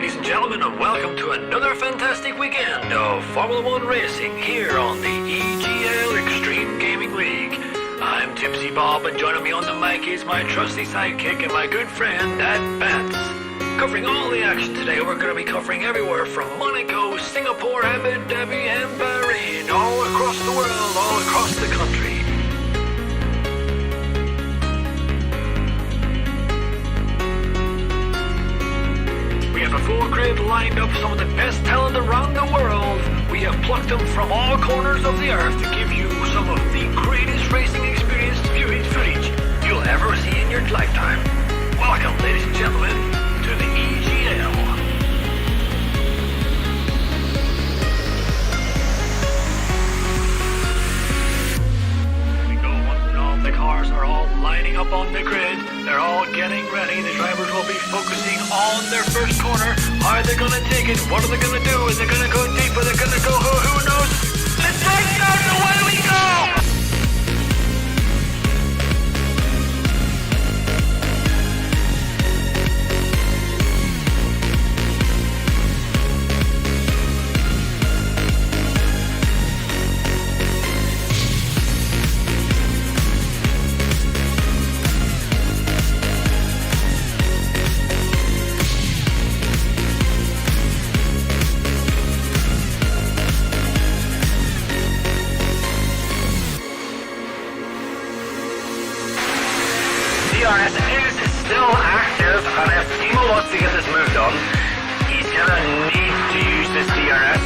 ladies and gentlemen, and welcome to another fantastic weekend of Formula One racing here on the EGL Extreme Gaming League. I'm Tipsy Bob, and joining me on the mic is my trusty sidekick and my good friend, Dad Bats. Covering all the action today, we're going to be covering everywhere from Monaco, Singapore, Abu Dhabi, and Bahrain, all across the world, all across the country. We have a full grid lined up, some of the best talent around the world. We have plucked them from all corners of the earth to give you some of the greatest racing experience footage you'll ever see in your lifetime. Welcome, ladies and gentlemen, to the EGL. There we go, once and all the cars are all lining up on the grid. They're all getting ready. The drivers will be focusing on their first corner. Are they going to take it? What are they going to do? Is it going to go deep? Are they going to go? Who knows? Let's take it out and away we go! DRS is still active, and if Timo wants to get this moved on, he's gonna need to use this DRS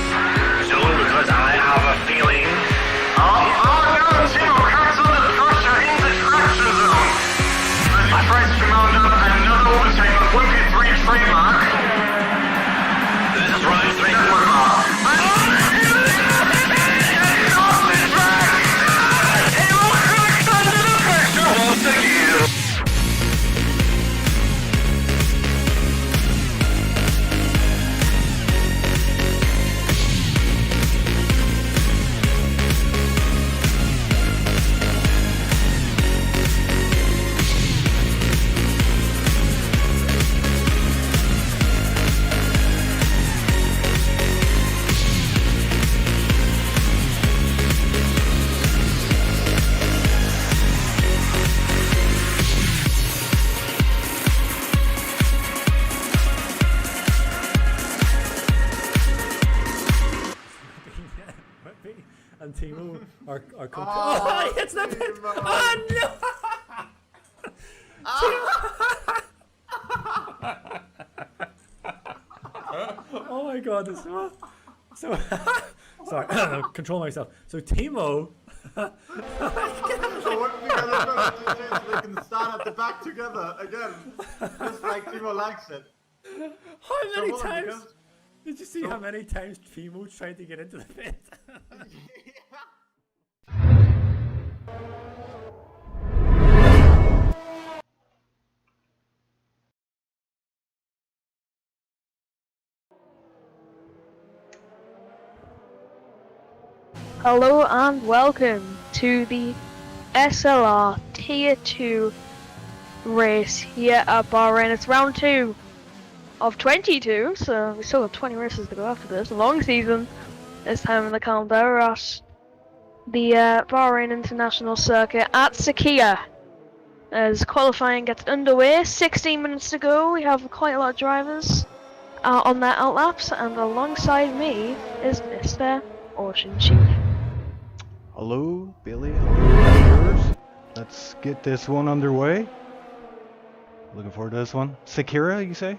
zone because I have a feeling. Oh no, Timo, cancel the crusher in the crusher zone. I tried to mount up another overtake on 23 trademark. This is right, and Timo are oh, he hits the pit! Oh no! Oh my god, this so sorry, control myself. So Timo So what we gotta do is they can stand at the back together again, just like Timo likes it. how many times did you see how many times Timo tried to get into the pit? Hello and welcome to the SLR Tier 2 race here at Bahrain. It's round 2 of 22, so we still have 20 races to go after this. A long season this time in the calendar. We're at the Bahrain International Circuit at Sakia as qualifying gets underway. 16 minutes to go. We have quite a lot of drivers on their outlaps, and alongside me is Mr. Ocean Chief. Hello, Billy. Hello, viewers. Let's get this one underway. Looking forward to this one. Sakura, you say?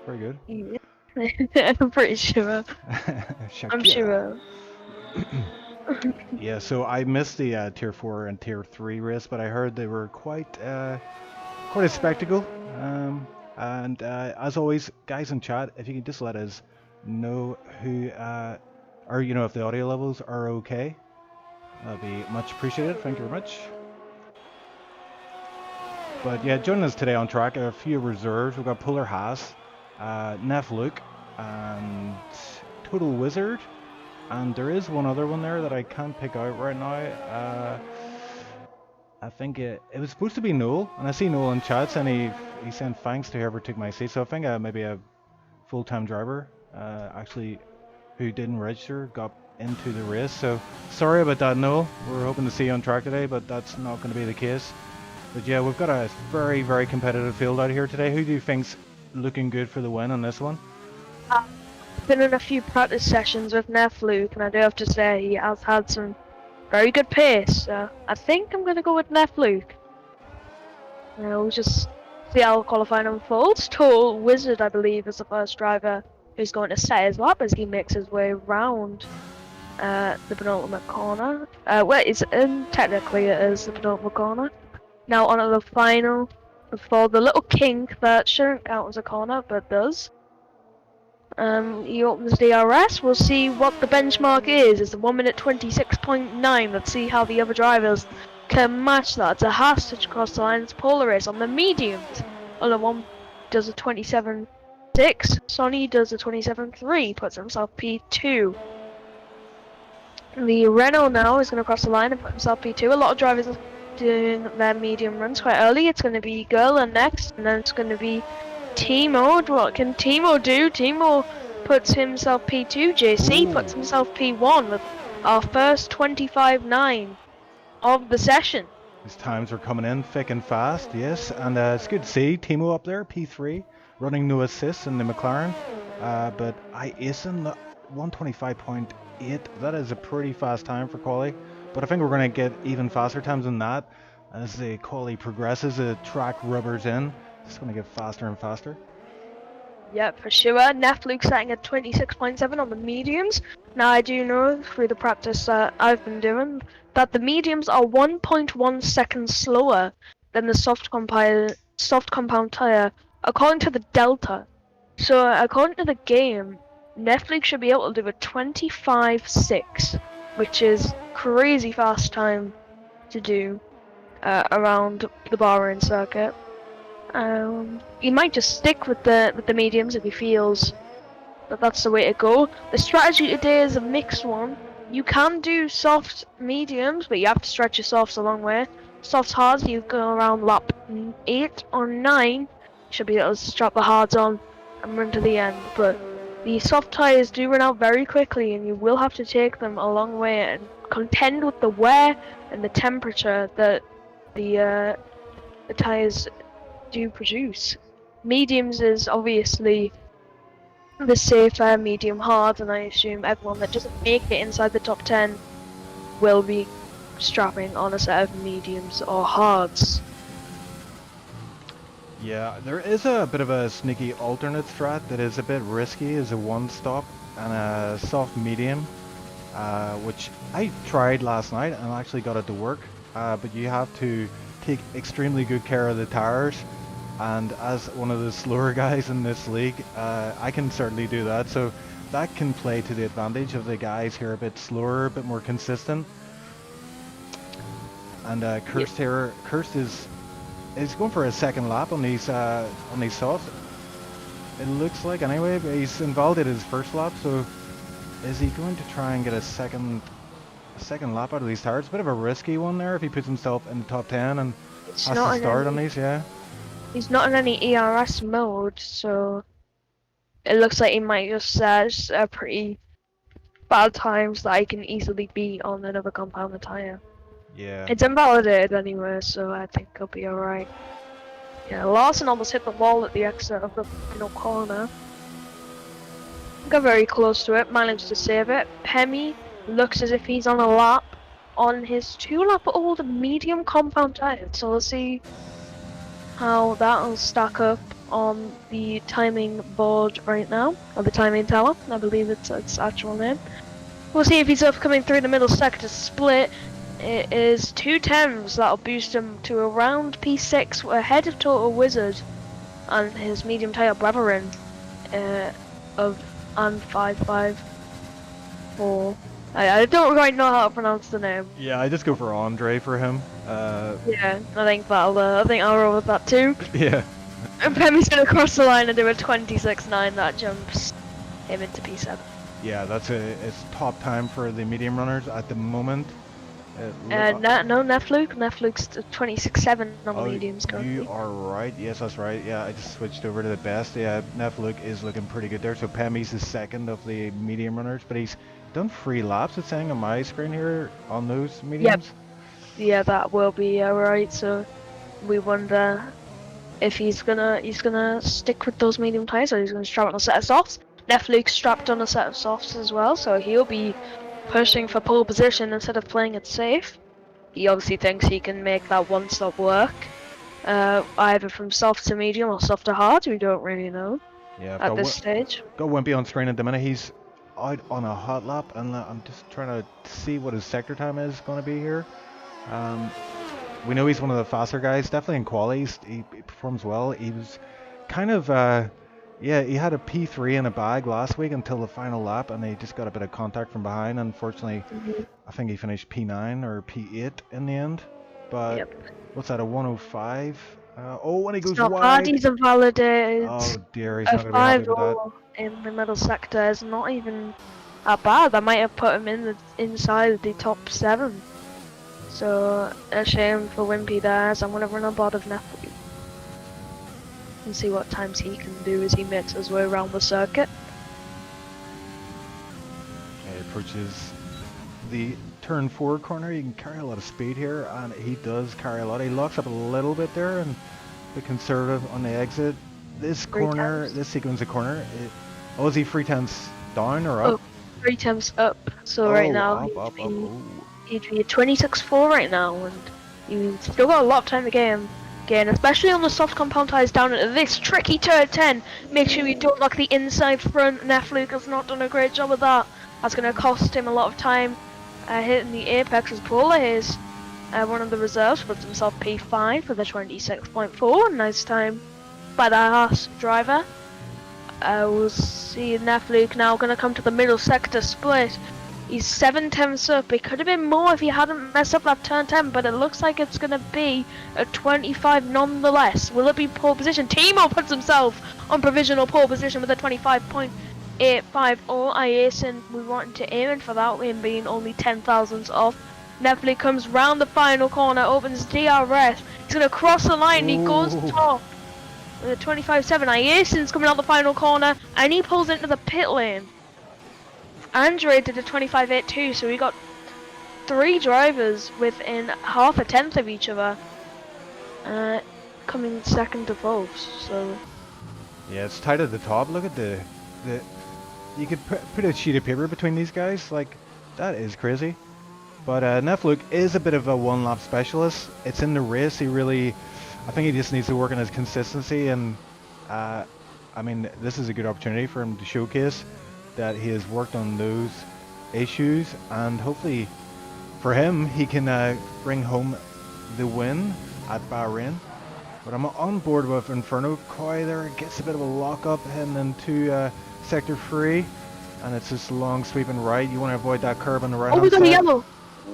Very good. Yeah. I'm pretty sure. I'm sure. Yeah, so I missed the Tier 4 and Tier 3 race, but I heard they were quite a spectacle. And as always, guys in chat, if you can just let us know who, or you know, if the audio levels are okay, that'd be much appreciated. Thank you very much. But yeah, joining us today on track, a few reserves. We've got Polar Haas, Neff Luke, and Total Wizard. And there is one other one there that I can't pick out right now. I think it was supposed to be Noel, and I see Noel in chat and he sent thanks to whoever took my seat. So I think maybe a full-time driver, actually, who didn't register, got into the race. So sorry about that, Noel. We were hoping to see you on track today, but that's not going to be the case. But yeah, we've got a very, very competitive field out here today. Who do you think's looking good for the win on this one? I've been in a few practice sessions with Neff Luke, and I do have to say he has had some very good pace. I think I'm going to go with Neff Luke. We'll just see how qualifying unfolds. Total Wizard, I believe, is the first driver who's going to set his lap as he makes his way round the penultimate corner. Technically it is the penultimate corner. Now onto the final for the little kink that shouldn't count as a corner, but does. He opens DRS. We'll see what the benchmark is. It's a 1 minute 26.9. Let's see how the other drivers can match that. It's a Haas touch across the line. It's polar race on the mediums. Other one does a 27.6. Sonny does a 27.3. Puts himself P2. The Renault now is going to cross the line and put himself P2. A lot of drivers are doing their medium runs quite early. It's going to be Gerla next, and then it's going to be Timo. What can Timo do? Timo puts himself P2. JC puts himself P1 with our first 25.9 of the session. His times are coming in thick and fast, yes, and it's good to see Timo up there, P3, running no assists in the McLaren, but I acing the 125.8. That is a pretty fast time for quali, but I think we're going to get even faster times than that as the quali progresses. The track rubbers in. It's going to get faster and faster. Yeah, for sure. Neff Luke setting at 26.7 on the mediums. Now I do know through the practice I've been doing that the mediums are 1.1 seconds slower than the soft compound tire according to the delta. So according to the game, Neff Luke should be able to do a 25.6, which is crazy fast time to do around the Bahrain circuit. He might just stick with the mediums if he feels that that's the way to go. The strategy today is a mixed one. You can do soft mediums, but you have to stretch your softs a long way. Softs hards, you go around lap 8 or 9. You should be able to strap the hards on and run to the end. But the soft tires do run out very quickly, and you will have to take them a long way and contend with the wear and the temperature that the tires do produce. Mediums is obviously the safer medium hard, and I assume everyone that doesn't make it inside the top 10 will be strapping on a set of mediums or hards. Yeah, there is a bit of a sneaky alternate strat that is a bit risky, is a one stop and a soft medium, which I tried last night and actually got it to work, but you have to take extremely good care of the tires. And as one of the slower guys in this league, I can certainly do that. So that can play to the advantage of the guys who are a bit slower, a bit more consistent. And Kirst here, Kirst is going for a second lap on these softs. It looks like anyway, but he's involved in his first lap. So is he going to try and get a second lap out of these tires? Bit of a risky one there if he puts himself in the top 10 and has to start on these, yeah. He's not in any ERS mode, so it looks like he might just pretty bad times that I can easily beat on another compound tire. Yeah. It's invalidated anyway, so I think he'll be alright. Yeah, Larson almost hit the wall at the exit of the final corner. Got very close to it, managed to save it. Hemi looks as if he's on a lap on his 2-lap-old medium compound tire, so we'll see how that'll stack up on the timing board right now, or the timing tower, I believe it's its actual name. We'll see if he's up coming through the middle sector split. It is 2 that'll boost him to around P6 ahead of Total Wizard and his medium tire brethren of and 554. I don't quite know how to pronounce the name. Yeah, I just go for Andre for him. Yeah, I think I'll roll with that too. Yeah. And Pemi's gonna cross the line and do a 26.9 that jumps him into P7. Yeah, that's it's top time for the medium runners at the moment. No, Nefluke. Nefluke's 26.7 on the Oh, mediums currently. you are right. Yes, that's right. Yeah, I just switched over to the best. Yeah, Nefluke is looking pretty good there. So Pemi's the second of the medium runners, but he's done 3 laps. It's saying on my screen here on those mediums. Yeah, that will be alright. So we wonder if he's gonna stick with those medium tires, or he's gonna strap on a set of softs. Nefluke's strapped on a set of softs as well, so he'll be pushing for pole position instead of playing it safe. He obviously thinks he can make that one stop work, either from soft to medium or soft to hard. We don't really know Yeah, I've at this stage. got Wimpy on screen at the minute. He's out on a hot lap, and I'm just trying to see what his sector time is going to be here. We know he's one of the faster guys, definitely in qualies. He performs well. He was kind of, yeah, he had a P3 in a bag last week until the final lap, and he just got a bit of contact from behind. Unfortunately, I think he finished P9 or P8 in the end. But what's that, a 105? Oh, when he goes It's not wide. bad, he's invalidated. Oh dear, he's A not going to be happy with that. 5 in the middle sector is not even that bad. That might have put him in inside the top 7. So a shame for Wimpy there, as I'm going to run a board of Nephew and see what times he can do as he makes his way around the circuit. He approaches the turn 4 corner. You can carry a lot of speed here, and he does carry a lot. He locks up a little bit there and be conservative on the exit. This corner, this sequence of corner, oh, is he 3 tenths down or up? Oh, 3 tenths up. So right now he'd be a 26.4 right now, and you've still got a lot of time to gain, especially on the soft compound tires down into this tricky turn 10. Make sure you don't lock the inside front. Nefluke has not done a great job of that. That's going to cost him a lot of time hitting the apex as Paula is. One of the reserves puts himself P5 for the 26.4. Nice time by the Haas driver. We'll see Nefluke now going to come to the middle sector split. He's 7 tenths up. It could have been more if he hadn't messed up that turn 10, but it looks like it's going to be a 25 nonetheless. Will it be pole position? Timo puts himself on provisional pole position with a 25.85. All Iason, we wanted to aim in for that, him being only 10 thousandths off. Nefluke comes round the final corner, opens DRS. He's going to cross the line. He goes top with a 25.7. Iason's coming out the final corner, and he pulls into the pit lane. Andre did a 25.82, so we got 3 drivers within half a tenth of each other, coming second to both. So yeah, it's tight at the top. Look at the you could put a sheet of paper between these guys. Like, that is crazy. But Nefluke is a bit of a one-lap specialist. It's in the race. He really, I think he just needs to work on his consistency, and I mean, this is a good opportunity for him to showcase that he has worked on those issues, and hopefully for him he can bring home the win at Bahrain. But I'm on board with Inferno. Koi there gets a bit of a lock-up heading into sector 3, and it's this long sweeping right. You want to avoid that curb on the right. Oh, we got a yellow.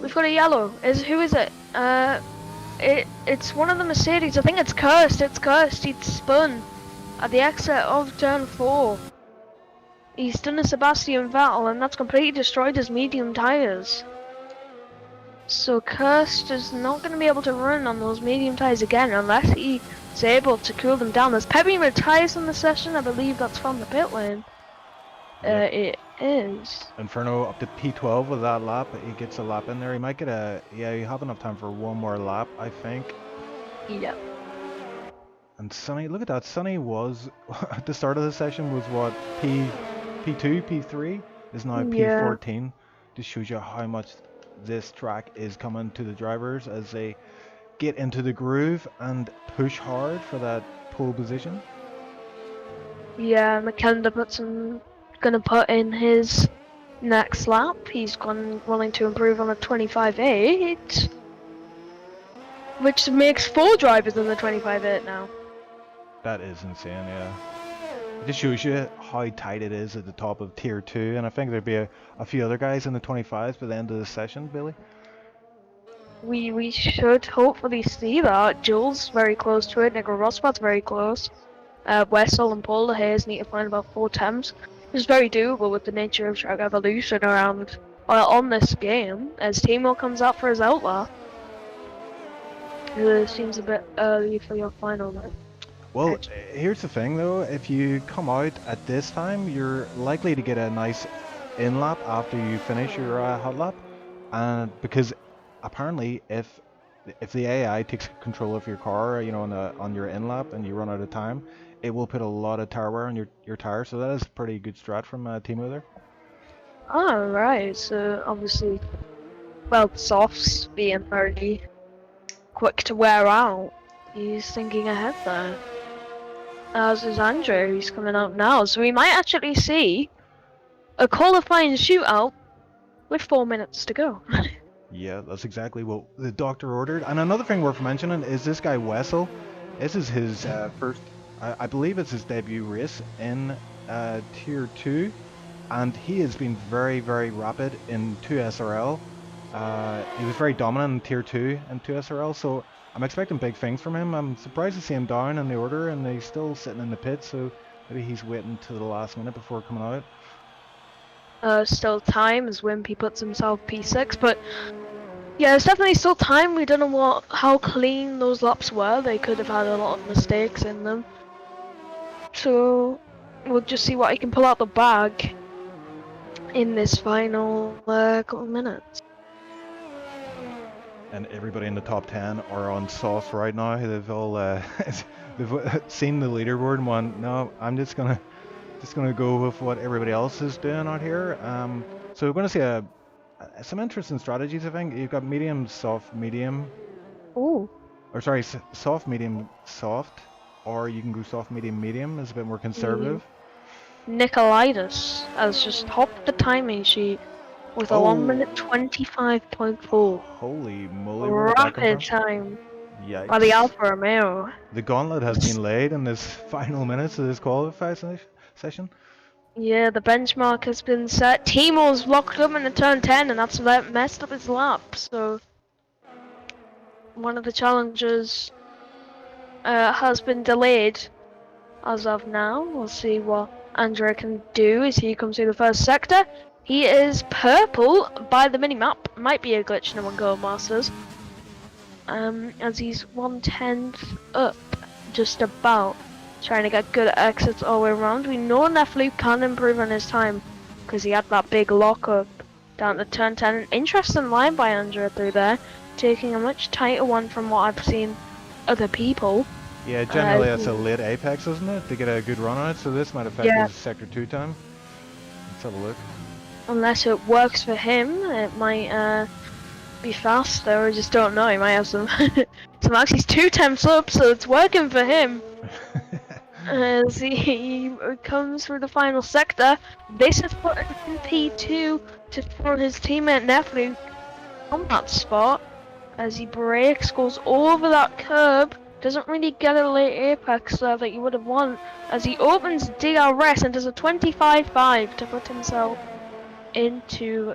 We've got a yellow. Who is it? It's one of the Mercedes. I think it's Cursed. It's Cursed. He'd spun at the exit of turn 4. He's done a Sebastian Vettel, and that's completely destroyed his medium tyres. So Cursed is not going to be able to run on those medium tyres again unless he's able to cool them down. There's Pebby retires in the session. I believe that's from the pit lane. Yep. It is. Inferno up to P12 with that lap. He gets a lap in there. He might get a... Yeah, you have enough time for one more lap, I think. Yep. And Sonny, look at that. Sonny was, at the start of the session, was what, P2, P3? Is now P14. Just shows you how much this track is coming to the drivers as they get into the groove and push hard for that pole position. Yeah, McKenna gonna put in his next lap. He's willing to improve on a 25.8, which makes 4 drivers in the 25.8 now. That is insane, yeah. It just shows you how tight it is at the top of tier 2, and I think there'd be a few other guys in the 25s by the end of the session, Billy. We should hopefully see that. Jules very close to it. Nico Rosberg's very close. Wessel and Paul Hayes need to find about 4 temps, which is very doable with the nature of track evolution around on this game as Timo comes out for his outlaw. It seems a bit early for your final though. Well, here's the thing though, if you come out at this time, you're likely to get a nice in lap after you finish your hot lap, and because apparently if the AI takes control of your car, you know, on your in lap and you run out of time, it will put a lot of tire wear on your tires. So that is a pretty good strat from Timo there. Oh, right. So obviously, well, Soft's being very quick to wear out. He's thinking ahead there. As is Andrew, who's coming out now. So we might actually see a qualifying shootout with 4 minutes to go. Yeah, that's exactly what the doctor ordered. And another thing worth mentioning is this guy Wessel. This is his first, I believe it's his debut race in Tier 2. And he has been very, very rapid in 2SRL. He was very dominant in Tier 2 and 2SRL, so I'm expecting big things from him. I'm surprised to see him down in the order, and he's still sitting in the pit, so maybe he's waiting to the last minute before coming out. Still time as Wimpy puts himself P6, but yeah, there's definitely still time. We don't know how clean those laps were. They could have had a lot of mistakes in them. So we'll just see what he can pull out the bag in this final couple of minutes. And everybody in the top 10 are on sauce right now. They've all they've seen the leaderboard and went, no, I'm just gonna go with what everybody else is doing out here. So we're gonna see some interesting strategies. I think you've got medium, soft, medium. Ooh. Or sorry, soft, medium, soft, or you can go soft, medium, medium. It's a bit more conservative. Nicolaitis has just topped the timing sheet with a 1 minute 25.4. Holy moly! Where did that come Rapid from? time Yikes. by the Alfa Romeo. The gauntlet has been laid in this final minutes of this qualifying session. Yeah, the benchmark has been set. Timo's locked up in the turn 10, and that's about messed up his lap. So one of the challengers has been delayed as of now. We'll see what Andrea can do as he comes through the first sector. He is purple by the minimap. Might be a glitch in the Codemasters. As he's 1/10 up, just about. Trying to get good exits all the way around. We know Neflu can improve on his time because he had that big lockup down to turn 10. An interesting line by Andrea through there, taking a much tighter one from what I've seen other people. Yeah, generally that's a late apex, isn't it? To get a good run on it, so this might affect his sector 2 time. Let's have a look. Unless it works for him, it might be faster. I just don't know. He might have some max. He's 2 temps up, so it's working for him. As he comes through the final sector, this has put him in P2 for his teammate Neflu on that spot. As he brakes, goes over that curb, doesn't really get a late apex there that you would have won. As he opens DRS and does a 25.5 to put himself onto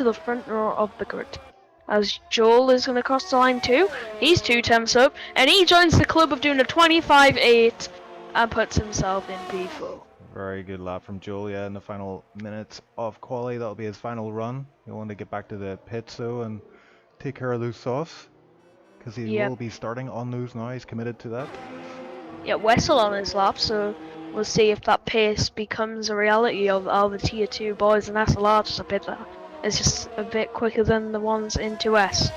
the front row of the grid. As Joel is going to cross the line too, he's 2 temps up, and he joins the club of doing a 25.8 and puts himself in P4. Very good lap from Joel, yeah, in the final minutes of quali. That'll be his final run. He'll want to get back to the pits though and take care of those softs, because he will be starting on those now. He's committed to that. Yeah, Wessel on his lap, so we'll see if that pace becomes a reality of all the Tier 2 boys and SLR it's just a bit quicker than the ones in 2S.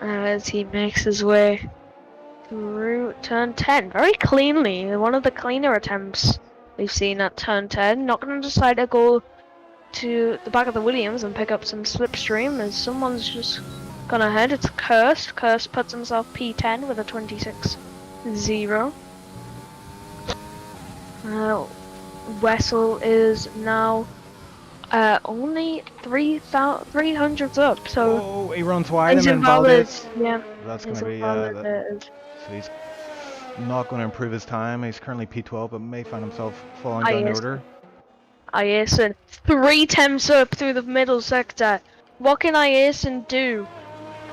As he makes his way through turn 10 very cleanly. One of the cleaner attempts we've seen at turn 10. Not going to decide to go to the back of the Williams and pick up some slipstream as someone's just gone ahead. It's Cursed. Cursed puts himself P10 with a 26.0. Wessel is now only 300s up, so oh, he runs wide and then Valdez. Yeah, that's going to be so he's not going to improve his time. He's currently P12, but may find himself falling down the order. Iason 3 temps up through the middle sector. What can Iason do?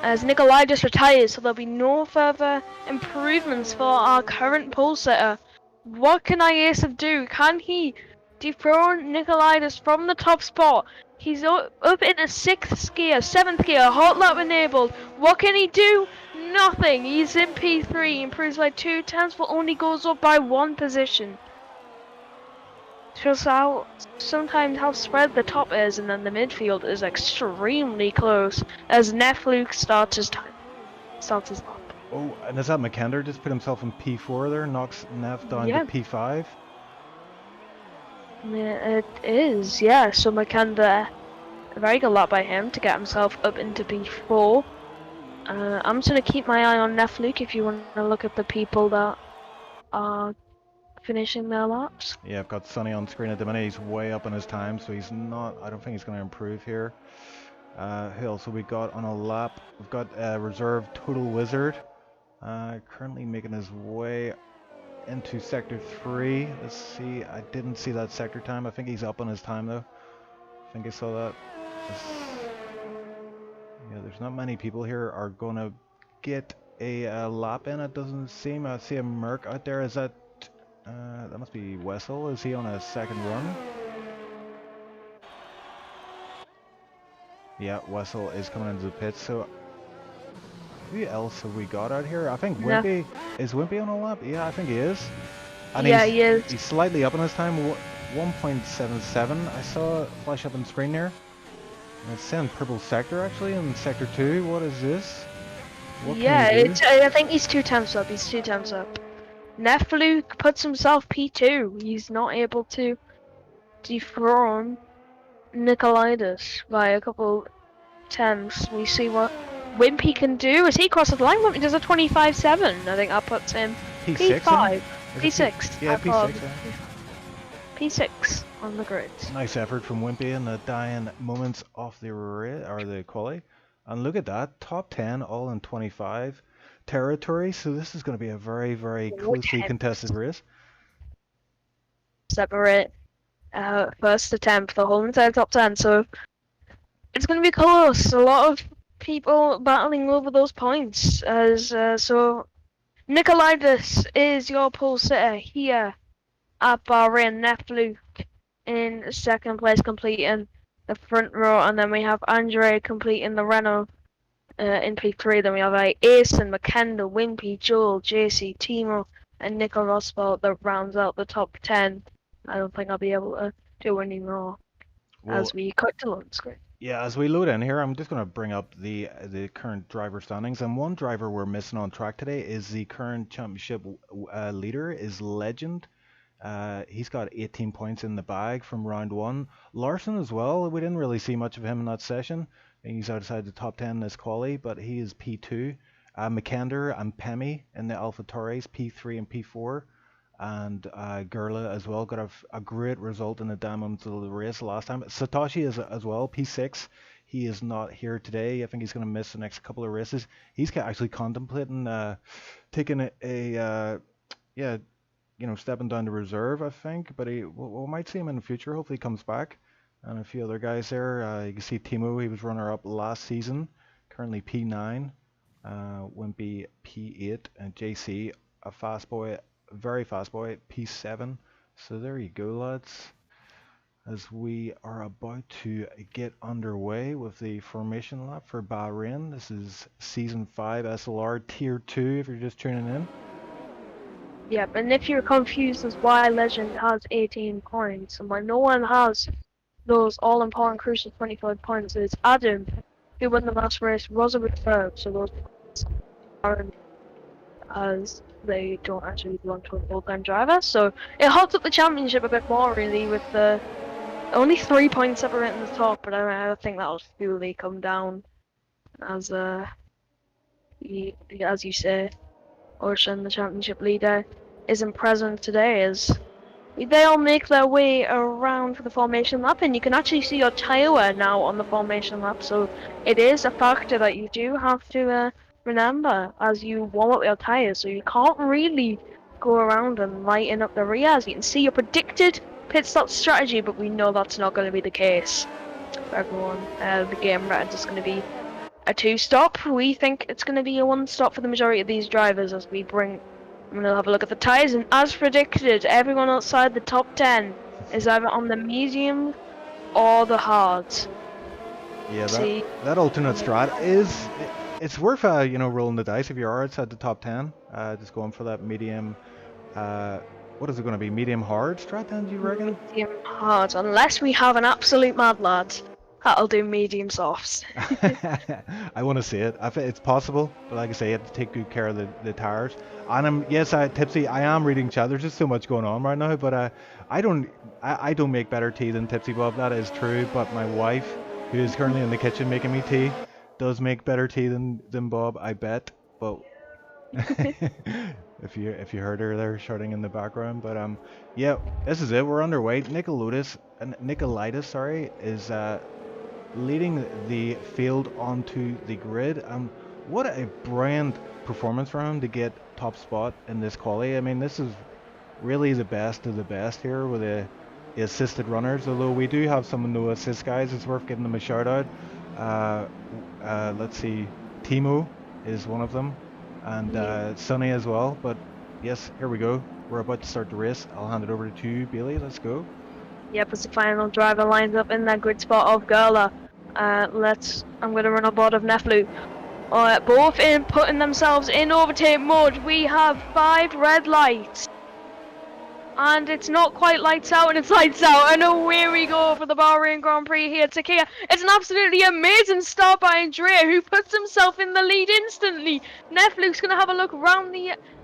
As Nikolai just retires, so there'll be no further improvements for our current pole setter. What can Iason do? Can he dethroned Nikolaitis from the top spot. He's up in a 6th gear, 7th gear, hot lap enabled. What can he do? Nothing. He's in P3, improves by 2/10, but only goes up by 1 position. Shows how sometimes how spread the top is, and then the midfield is extremely close as Nefluke starts his lap. Oh, and is that McKender just put himself in P4 there? Knocks Neff down Yeah. to P5? Yeah, it is, yeah. So McKender, a very good lap by him to get himself up into P4. I'm just gonna keep my eye on Nefluke if you want to look at the people that are finishing their laps. Yeah, I've got Sonny on screen at the minute. He's way up on his time, so he's not. I don't think he's going to improve here. Who else have we got on a lap? We've got reserve Total Wizard, currently making his way into sector 3. Let's see. I didn't see that sector time. I think he's up on his time though. I think I saw that. Yeah, there's not many people here are going to get a lap in. It doesn't seem. I see a Merc out there. Is that? That must be Wessel. Is he on a second run? Yeah, Wessel is coming into the pits. So, who else have we got out here? I think Wimpy. Is Wimpy on a lap? Yeah, I think he is. And Yeah, he is. He's slightly up on his time. 1.77. I saw it flash up on screen there. And it's saying purple sector actually in sector 2. What is this? What Yeah, can he do? I think he's 2 times up. He's 2 times up. Nefluke puts himself P2. He's not able to dethrone Nikolaitis by a couple tenths. We see what Wimpy can do as he crosses the line. Wimpy does a 25.7. I think that puts him P6? P5. Is it P6. Yeah, P6. P6 on the grid. Nice effort from Wimpy in the dying moments of the quali. And look at that, top 10 all in 25 territory. So this is going to be a very, very closely contested race. Separate first attempt, the whole entire top 10. So it's going to be close. A lot of people battling over those points. So Nikolaitis is your pole sitter here at Bahrain. Nefluke in 2nd place, completing the front row, and then we have Andre completing the Renault in P3. Then we have Ace and McKender, Wimpy, Joel, JC, Timo, and Nico Roswell that rounds out the top 10. I don't think I'll be able to do any more as we cut to load screen. Yeah, as we load in here, I'm just going to bring up the current driver standings. And one driver we're missing on track today is the current championship leader, is Legend. He's got 18 points in the bag from round 1. Larson as well. We didn't really see much of him in that session. He's outside the top 10 in this quali, but he is P2. McKender and Pemi in the Alpha Tauri's P3 and P4. And Gerla as well got a great result in the diamonds of the race last time. Satoshi is as well, P6. He is not here today. I think he's going to miss the next couple of races. He's actually contemplating taking stepping down to reserve, I think. But we might see him in the future. Hopefully he comes back. And a few other guys there. You can see Timo, he was runner-up last season. Currently P9. Wimpy P8. And JC, a fast boy. Very fast boy, P7. So there you go, lads. As we are about to get underway with the formation lap for Bahrain. This is Season 5 SLR Tier 2 if you're just tuning in. Yep, and if you're confused as why Legend has 18 points and why no one has those all-important crucial 25 points, it's Adam, who won the last race, was a reserve, so those points aren't, as they don't actually belong to a full-time driver. So it holds up the championship a bit more, really, with the only 3 points separating the top, but I think that'll slowly come down as you say, Ocean, the championship leader, isn't present today, as they all make their way around for the formation lap, and you can actually see your tyre wear now on the formation lap, so it is a factor that you do have to remember as you warm up your tyres, so you can't really go around and lighten up the rear. As you can see, your predicted pit stop strategy, but we know that's not going to be the case for everyone. The game red is going to be a 2-stop. We think it's going to be a 1-stop for the majority of these drivers as we bring... I'm going to have a look at the tyres, and as predicted, everyone outside the top 10 is either on the medium or the hards. Yeah, See, that alternate strat is it's worth rolling the dice if you are outside the top 10. Just going for that medium. What is it going to be? Medium hard strat then? Do you reckon? medium hards, unless we have an absolute mad lad. That'll do medium softs. I want to see it. It's possible, but like I say, you have to take good care of the tires. And Tipsy. I am reading chat. There's just so much going on right now. But I don't make better tea than Tipsy Bob. That is true. But my wife, who is currently in the kitchen making me tea, does make better tea than Bob. I bet. But if you heard her there shouting in the background. But yeah, this is it. We're underway. Nicolaitis, sorry, is leading the field onto the grid. What a brilliant performance for him to get top spot in this quali. I mean, this is really the best of the best here with the assisted runners. Although we do have some no assist guys, it's worth giving them a shout out. Let's see, Timo is one of them, and Sonny as well. But yes, here we go. We're about to start the race. I'll hand it over to you, Bailey. Let's go. Yep, as the final driver lines up in that grid spot of Gerla. I'm going to run on board of Neflu. Both in putting themselves in overtake mode. We have 5 red lights. And it's not quite lights out, and it's lights out. And away we go for the Bahrain Grand Prix here to Kia. It's an absolutely amazing start by Andrea, who puts himself in the lead instantly. Neflu's going to have a look around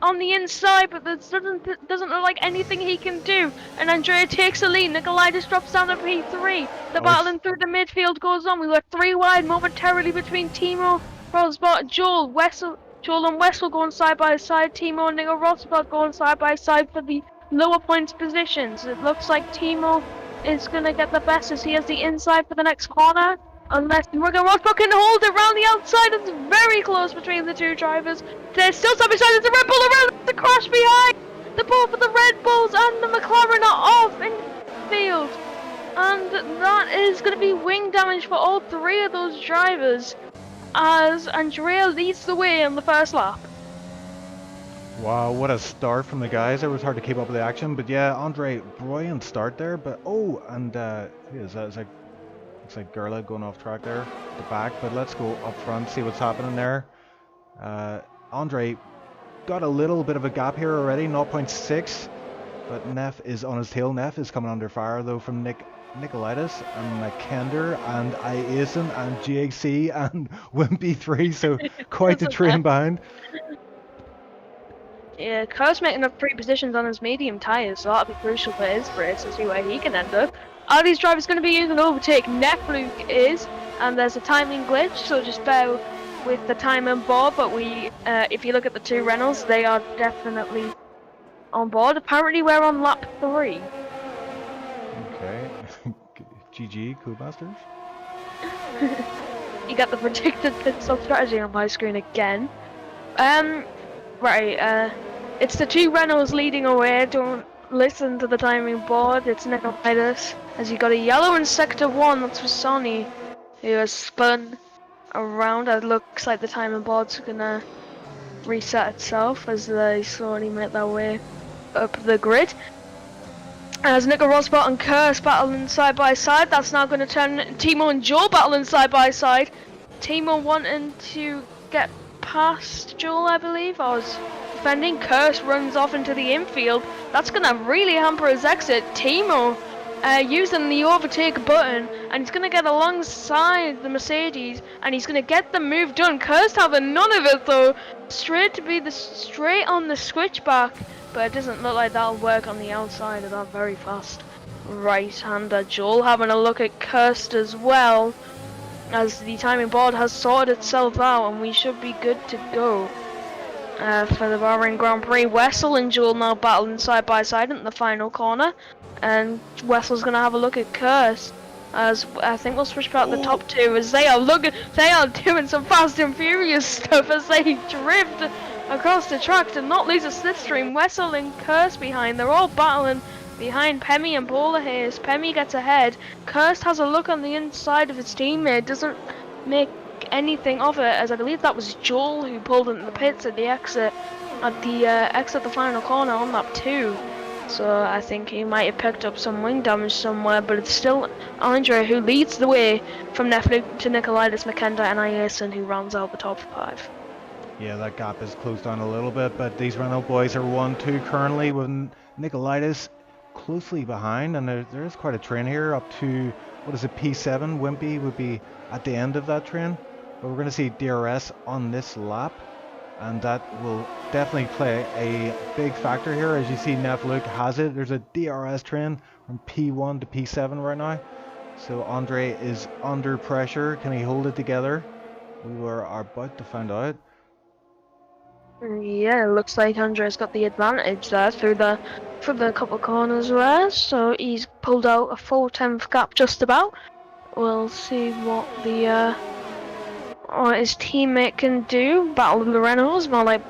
on the inside, but there doesn't look like anything he can do. And Andrea takes the lead. Nicolaitis drops down to P3. The battling through the midfield goes on. We were 3 wide momentarily between Timo, Rosbot, Joel and Wessel going side by side. Timo and Nico Rosbot going side by side for the lower points positions. It looks like Timo is going to get the best as he has the inside for the next corner. Unless Nico Rosbot can hold it around the outside. It's very close between the 2 drivers. They're still side by side. There's a Red Bull around the crash behind. The both of the Red Bulls and the McLaren are off in the field. And that is going to be wing damage for all 3 of those drivers, as Andrea leads the way on the first lap. Wow, what a start from the guys. It was hard to keep up with the action, but yeah, Andre, brilliant start there. But it's like Gerla going off track there at the back. But let's go up front, see what's happening there. Andre got a little bit of a gap here already, 0.6, but Neff is on his tail. Neff is coming under fire though from Nicolaitis and McKender and Iason and GXC and Wimpy3, so quite the train behind. Yeah, Kerr's making up 3 positions on his medium tyres, so that'll be crucial for his race to see where he can end up. Are these drivers going to be using overtake? Nefluke is, and there's a timing glitch, so just bear with the time on board. But if you look at the 2 Renaults, they are definitely on board. Apparently we're on lap 3. Okay. GG, Codemasters. You got the predicted pit stop strategy on my screen again. It's the 2 Renaults leading away. Don't listen to the timing board. It's Nicolaitis. As you got a yellow in sector 1, that's for Sonny, who has spun around. It looks like the timing board's gonna reset itself as they slowly make their way up the grid. As Nico Rosbot and Kurz battling side by side, that's now going to turn Timo and Joel battling side by side. Timo wanting to get past Joel, I believe. I was defending. Kurz runs off into the infield. That's going to really hamper his exit. Timo using the overtake button, and he's going to get alongside the Mercedes, and he's going to get the move done. Kurz having none of it though. Straight on the switchback. But it doesn't look like that'll work on the outside of that very fast right-hander. Joel having a look at Kirst as well, as the timing board has sorted itself out and we should be good to go for the Bahrain Grand Prix. Wessel and Joel now battling side by side in the final corner, and Wessel's going to have a look at Kirst, as I think we'll switch back the top 2 as they are doing some fast and furious stuff as they drift across the track to not lose a slipstream. Wessel and Kurst behind. They're all battling behind Pemi and Paula Hayes. Pemi gets ahead. Kurst has a look on the inside of his teammate. Doesn't make anything of it, as I believe that was Joel who pulled into the pits at the exit. At the final corner on lap 2. So I think he might have picked up some wing damage somewhere, but it's still Andre who leads the way from Netflix to Nikolaitis, Makenda, and Iason who rounds out the top 5. Yeah, that gap is closed down a little bit, but these Renault boys are 1-2 currently with Nikolaitis closely behind, and there is quite a train here up to, what is it, P7? Wimpy would be at the end of that train, but we're going to see DRS on this lap, and that will definitely play a big factor here. As you see, Luke has it. There's a DRS train from P1 to P7 right now, so Andre is under pressure. Can he hold it together? We were about to find out. Yeah, it looks like Andre's got the advantage there through the couple corners there, so he's pulled out a 4/10 gap just about. We'll see what what his teammate can do. Battle of the Renaults, more like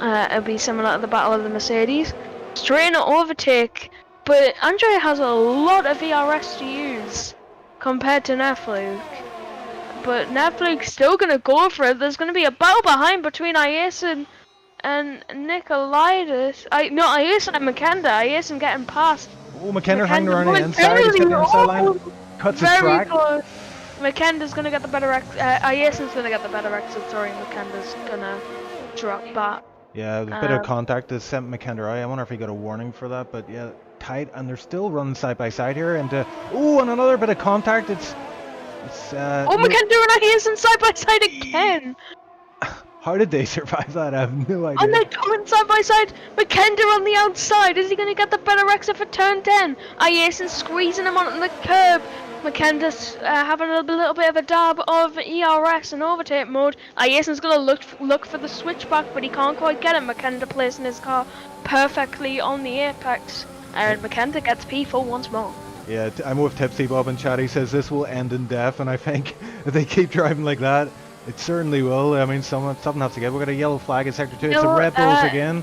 it'll be similar to the Battle of the Mercedes. Straight to overtake, but Andre has a lot of VRS to use compared to Netflix. But Netflix still gonna go for it. There's gonna be a battle behind between Iason and Nikolaitis. Iason and Makenda. Iason getting past. Oh, McKenna hanging around the inside. He's got the inside line. Cuts his track. Close. Makenda's gonna get the better Iason's gonna get the better exit. Sorry, Makenda's gonna drop back. Yeah, there's a bit of contact that sent McKenna out. I wonder if he got a warning for that, but yeah, tight, and they're still running side by side here. And and another bit of contact. It's Makenda and Iason side by side again. How did they survive that? I have no idea. And they're coming side by side. Makenda on the outside. Is he going to get the better exit for turn 10? Iason squeezing him onto the curb. Makenda's having a little bit of a dab of ERS and overtake mode. Iason's going to look for the switchback, but he can't quite get it. Makenda placing his car perfectly on the apex. And Makenda gets P4 once more. Yeah, I'm with Tipsy Bob and Chat. He says this will end in death, and I think if they keep driving like that, it certainly will. I mean, something has to give. We've got a yellow flag in Sector 2. It's the Red Bulls again.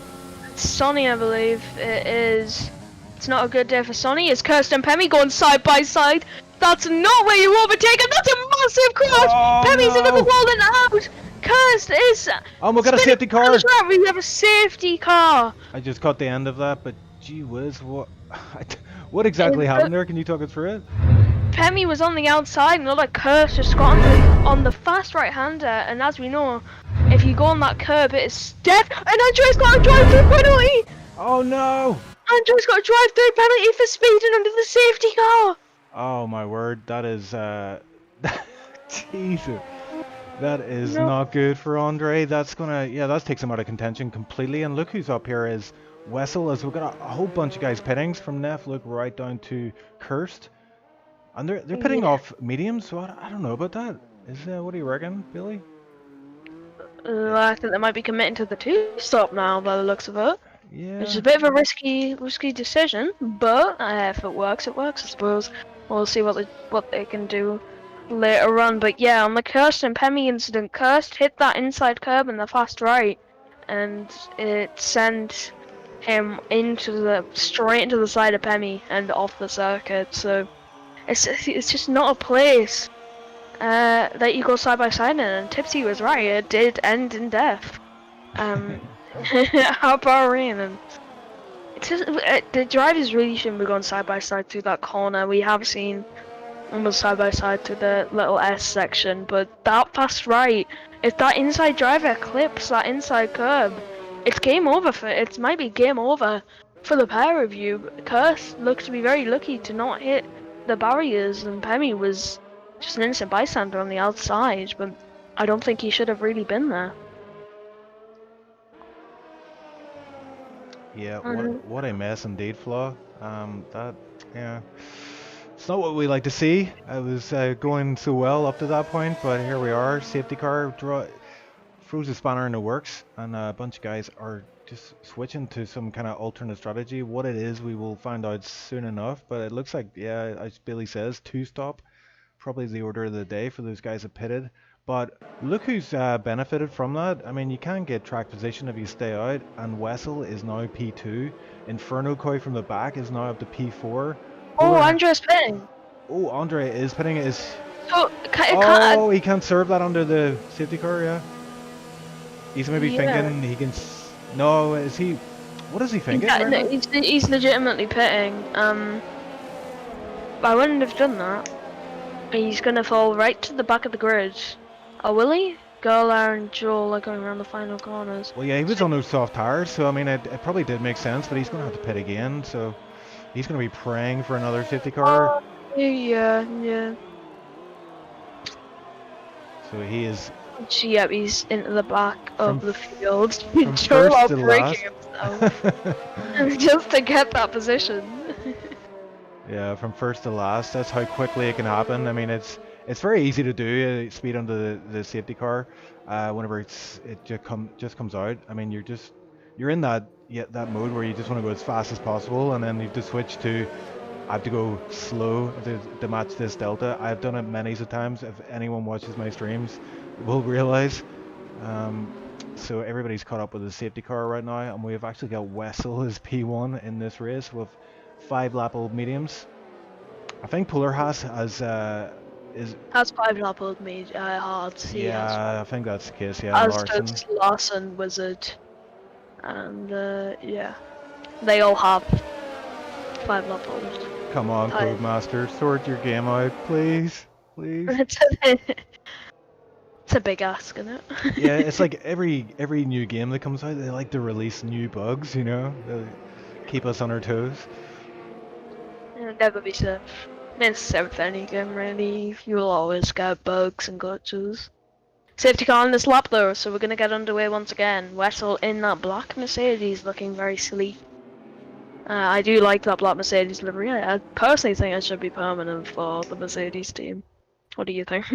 Sonny, I believe it is. It's not a good day for Sonny. It's Kirsten and Pemmy going side by side. That's not where you overtake him. That's a massive crash. Pemmy's into the wall and out. Kirst is. Oh, we've got a safety car. We have a safety car. I just caught the end of that, but gee whiz, what exactly happened there? Can you talk us through it? Pemmy was on the outside, and another Kirst just got on the fast right-hander, and as we know, if you go on that curb, it is death. And Andre's got a drive-through penalty. Oh no! Andre's got a drive-through penalty for speeding under the safety car. Oh my word, that is Jesus. That is not good for Andre. That's that takes him out of contention completely. And look who's up here is Wessel, as we've got a whole bunch of guys pittings from Neff, look right down to Kirst. And they're pitting off mediums, so I don't know about that. What do you reckon, Billy? I think they might be committing to the 2-stop now by the looks of it. Yeah. Which is a bit of a risky decision, but if it works, I suppose. We'll see what they can do later on. But yeah, on the Kirst and Pemmy incident, Kirst hit that inside curb in the fast right, and it sent him straight into the side of Pemmy and off the circuit. So it's just not a place that you go side by side in, and Tipsy was right, it did end in death. At Bahrain, and it's just, the drivers really shouldn't be going side by side through that corner. We have seen almost side by side through the little S section, but that fast right, if that inside driver clips that inside curb, it's game over it might be game over for the pair of you. Kirst looks to be very lucky to not hit the barriers, and Pemmy was just an innocent bystander on the outside, but I don't think he should have really been there. Yeah, what a mess indeed, Flaw. It's not what we like to see. I was going so well up to that point, but here we are. Safety car throws a spanner in the works, and a bunch of guys are just switching to some kind of alternate strategy. What it is, we will find out soon enough, but it looks like, yeah, as Billy says, 2-stop. Probably the order of the day for those guys that pitted. But look who's benefited from that. I mean, you can get track position if you stay out, and Wessel is now P2. Inferno Koi from the back is now up to P4. Oh, Andre's pitting. Oh, Andre is pitting. He can't serve that under the safety car, yeah. He's maybe thinking he can... No, is he... What is he thinking? Yeah, right no, now? he's legitimately pitting. I wouldn't have done that. He's gonna fall right to the back of the grid. Oh, will he? Gola and Joel are going around the final corners. Well, yeah, he was on those soft tires, so I mean, it probably did make sense, but he's going to have to pit again, so he's going to be praying for another safety car. Yeah. So he is Yep, he's into the back From of the field. from Joel first to outbraking last. himself just to get that position. Yeah, from first to last. That's how quickly it can happen. I mean, it's very easy to do speed under the safety car. Whenever it just comes out. I mean, you're in that mode where you just want to go as fast as possible, and then you have to switch to I have to go slow to match this delta. I've done it many a times. If anyone watches my streams, will realize. So everybody's caught up with the safety car right now, and we've actually got Wessel as P1 in this race with 5 lap old mediums. I think Polar has Has 5 lap old made hard. yeah, I think that's the case. Yeah, As Larson. does Larson, Wizard, and yeah, they all have 5 lap old. Come on, Hi. Codemasters, sort your game out, please, please. It's a big ask, isn't it? Yeah, it's like every new game that comes out, they like to release new bugs, you know, they keep us on our toes. It'll never be safe. It's safe with any game, really. You'll always get bugs and glitches. Safety car on this lap though, so we're gonna get underway once again. Wessel in that black Mercedes, looking very sleek. I do like that black Mercedes livery. I personally think it should be permanent for the Mercedes team. What do you think?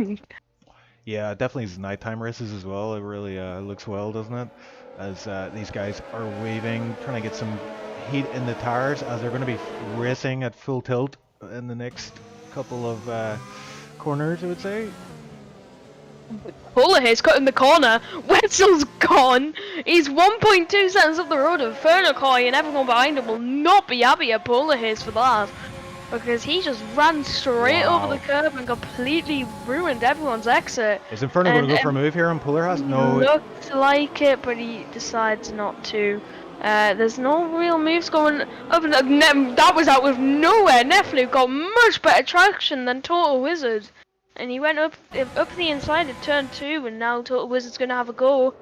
Yeah, definitely is nighttime races as well. It really looks well, doesn't it? As these guys are waving, trying to get some heat in the tires as they're going to be racing at full tilt in the next couple of corners, I would say. Polar hair's cut in the corner. Wetzel's gone. He's 1.2 seconds up the road of Fernacoy, and everyone behind him will not be happy at Polar hair's for that. Because he just ran straight over the curb and completely ruined everyone's exit. Is Inferno going to go for a move here on Polar has? No. Looked like it, but he decides not to. There's no real moves going up. That was out of nowhere. Neflu got much better traction than Total Wizard. And he went up the inside of turn 2, and now Total Wizard's going to have a go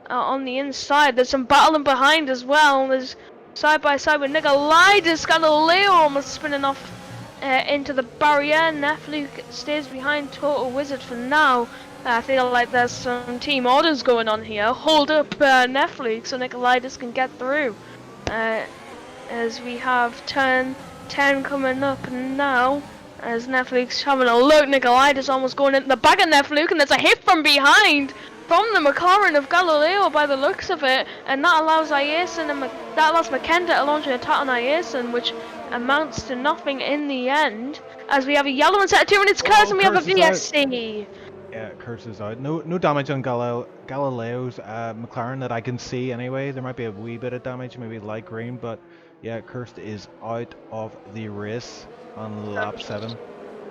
on the inside. There's some battling behind as well. There's side by side with Nikolaitis. Galileo almost spinning off into the barrier. Neflu stays behind Total Wizard for now. I feel like there's some team orders going on here. Hold up Neflu so Nikolaitis can get through. As we have turn 10 coming up now. As Netflix having a look, Nikolaitis almost going into the back of Netflix, and there's a hit from behind from the McLaren of Galileo by the looks of it, and that allows Makenda to launch an attack on Ayerson, which amounts to nothing in the end. As we have a yellow and set of 2, and it's Kurz, and we have a VSC. Yeah, Kurz is out. No damage on Galileo's McLaren that I can see anyway. There might be a wee bit of damage, maybe light green, but yeah, Kurz is out of the race on lap 7.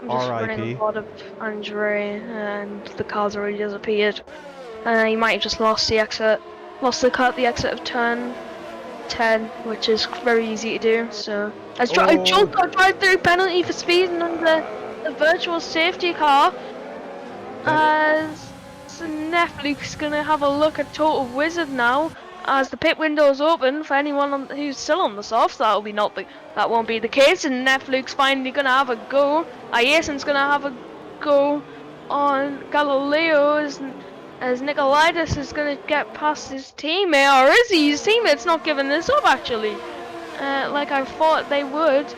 R.I.P. A lot of Andre, and the car's already disappeared. He might have just lost the exit of turn 10, which is very easy to do. So, as Joel got drive-through penalty for speeding under the virtual safety car. As Netflix gonna have a look at Total Wizard now. As the pit window is open for anyone who's still on the softs, that won't be the case. And Netflix finally gonna have a go. Ayerson's gonna have a go on Galileo as Nikolaitis is gonna get past his teammate, or is he? His teammate's not giving this up actually. Like I thought they would.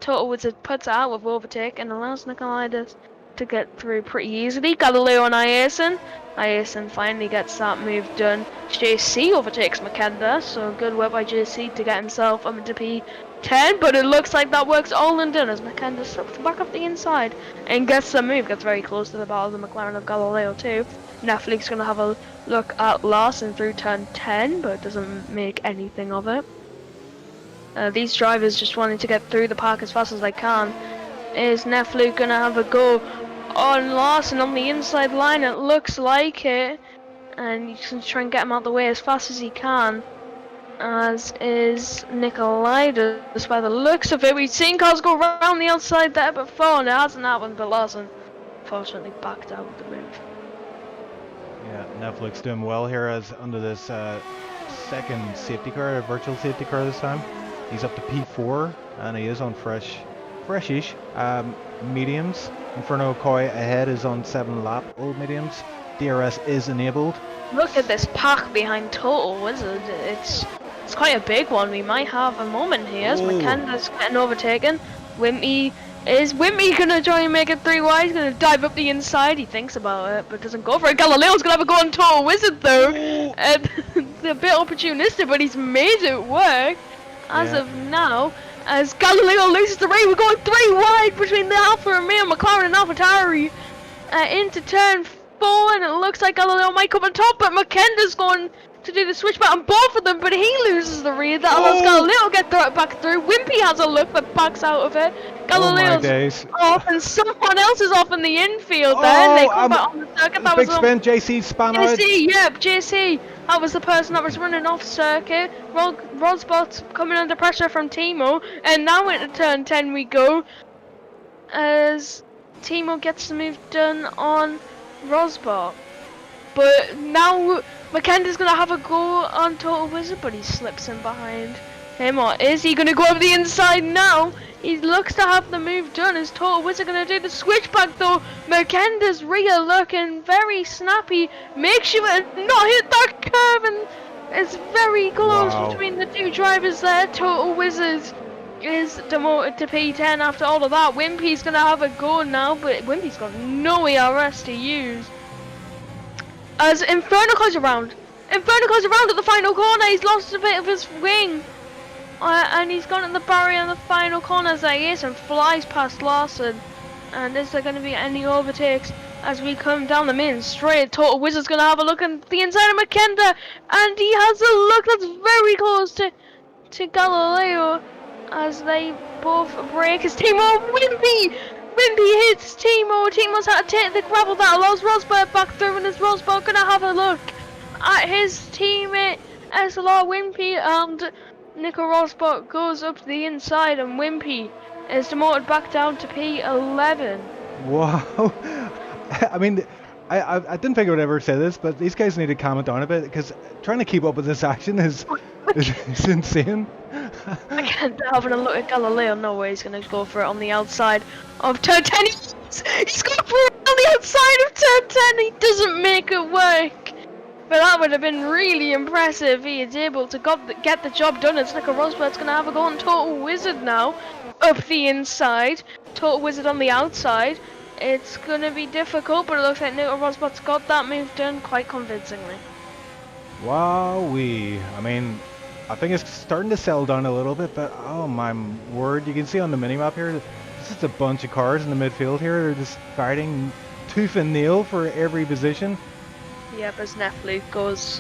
Total Wizard puts it out with overtake and allows Nikolaitis to get through pretty easily. Galileo and Ayerson. Ayerson finally gets that move done. JC overtakes Makenda, so good work by JC to get himself up into P10, but it looks like that works all and done as Makenda slips back off the inside and gets the move, gets very close to the battle of the McLaren of Galileo too. Netflix gonna have a look at Larson through turn 10, but doesn't make anything of it. These drivers just wanting to get through the park as fast as they can. Is Neflu gonna have a go on Larson on the inside line? It looks like it, and you can try and get him out the way as fast as he can. as is Nicolaitis. By the looks of it, we've seen cars go around the outside there before, and it hasn't happened, but Larson fortunately backed out of the move. Yeah, Netflix doing well here as under this second safety car, a virtual safety car this time. He's up to P4 and he is on freshish mediums. Inferno Koi ahead is on 7 lap old mediums. DRS is enabled. Look at this pack behind Total Wizard. It's quite a big one. We might have a moment here as McKenna's getting overtaken. Is Wimpy gonna try and make it 3 wide? He's gonna dive up the inside. He thinks about it, but doesn't go for it. Galileo's gonna have a go on Total Wizard though. It's a bit opportunistic, but he's made it work as of now. As Galileo loses the race, we're going 3 wide between the Alfa Romeo, McLaren, and AlphaTauri into turn 4, and it looks like Galileo might come on top, but McKenda's going to do the switchback on both of them, but he loses the rear. That allows Galileo get back through. Wimpy has a look but backs out of it. Galileo's off, and someone else is off in the infield there. And they come back on the circuit. That big was spin, JC spun out. JC, yep, JC. That was the person that was running off circuit. Rosbot's coming under pressure from Timo, and now into turn 10 we go. As Timo gets the move done on Rosbot. But now McKenda's gonna have a go on Total Wizard, but he slips in behind him. Or is he gonna go over the inside now? He looks to have the move done. Is Total Wizard gonna do the switchback though? McKenda's rear looking very snappy. Make sure to not hit that curve, and it's very close between the two drivers there. Total Wizard is demoted to P10 after all of that. Wimpy's gonna have a go now, but Wimpy's got no ERS to use. As Inferno goes around at the final corner. He's lost a bit of his wing, and he's gone in the barrier in the final corner as he is and flies past Larson. And is there going to be any overtakes as we come down the main straight? Total Wizard's going to have a look at the inside of McKenda, and he has a look that's very close to Galileo as they both break. His Timo Wimpy hits Timo. Timo's had to take the gravel that allows Rosberg back through, and is Rosberg gonna have a look at his teammate SLR Wimpy, and Nico Rosberg goes up to the inside, and Wimpy is demoted back down to P11. Wow. I mean, I didn't think I would ever say this, but these guys need to calm it down a bit, because trying to keep up with this action is insane. I can't having a look at Galileo. No way he's gonna go for it on the outside of turn 10. He's going for it on the outside of turn 10. He doesn't make it work. But that would have been really impressive if he is able to get the job done. As Nico Rosberg's gonna have a go on Total Wizard now. Up the inside. Total Wizard on the outside. It's gonna be difficult, but it looks like Nico Rosberg's got that move done quite convincingly. Wowee. I mean, I think it's starting to settle down a little bit, but oh my word, you can see on the minimap here, this is a bunch of cars in the midfield here. They're just fighting tooth and nail for every position. Yep, as Netflix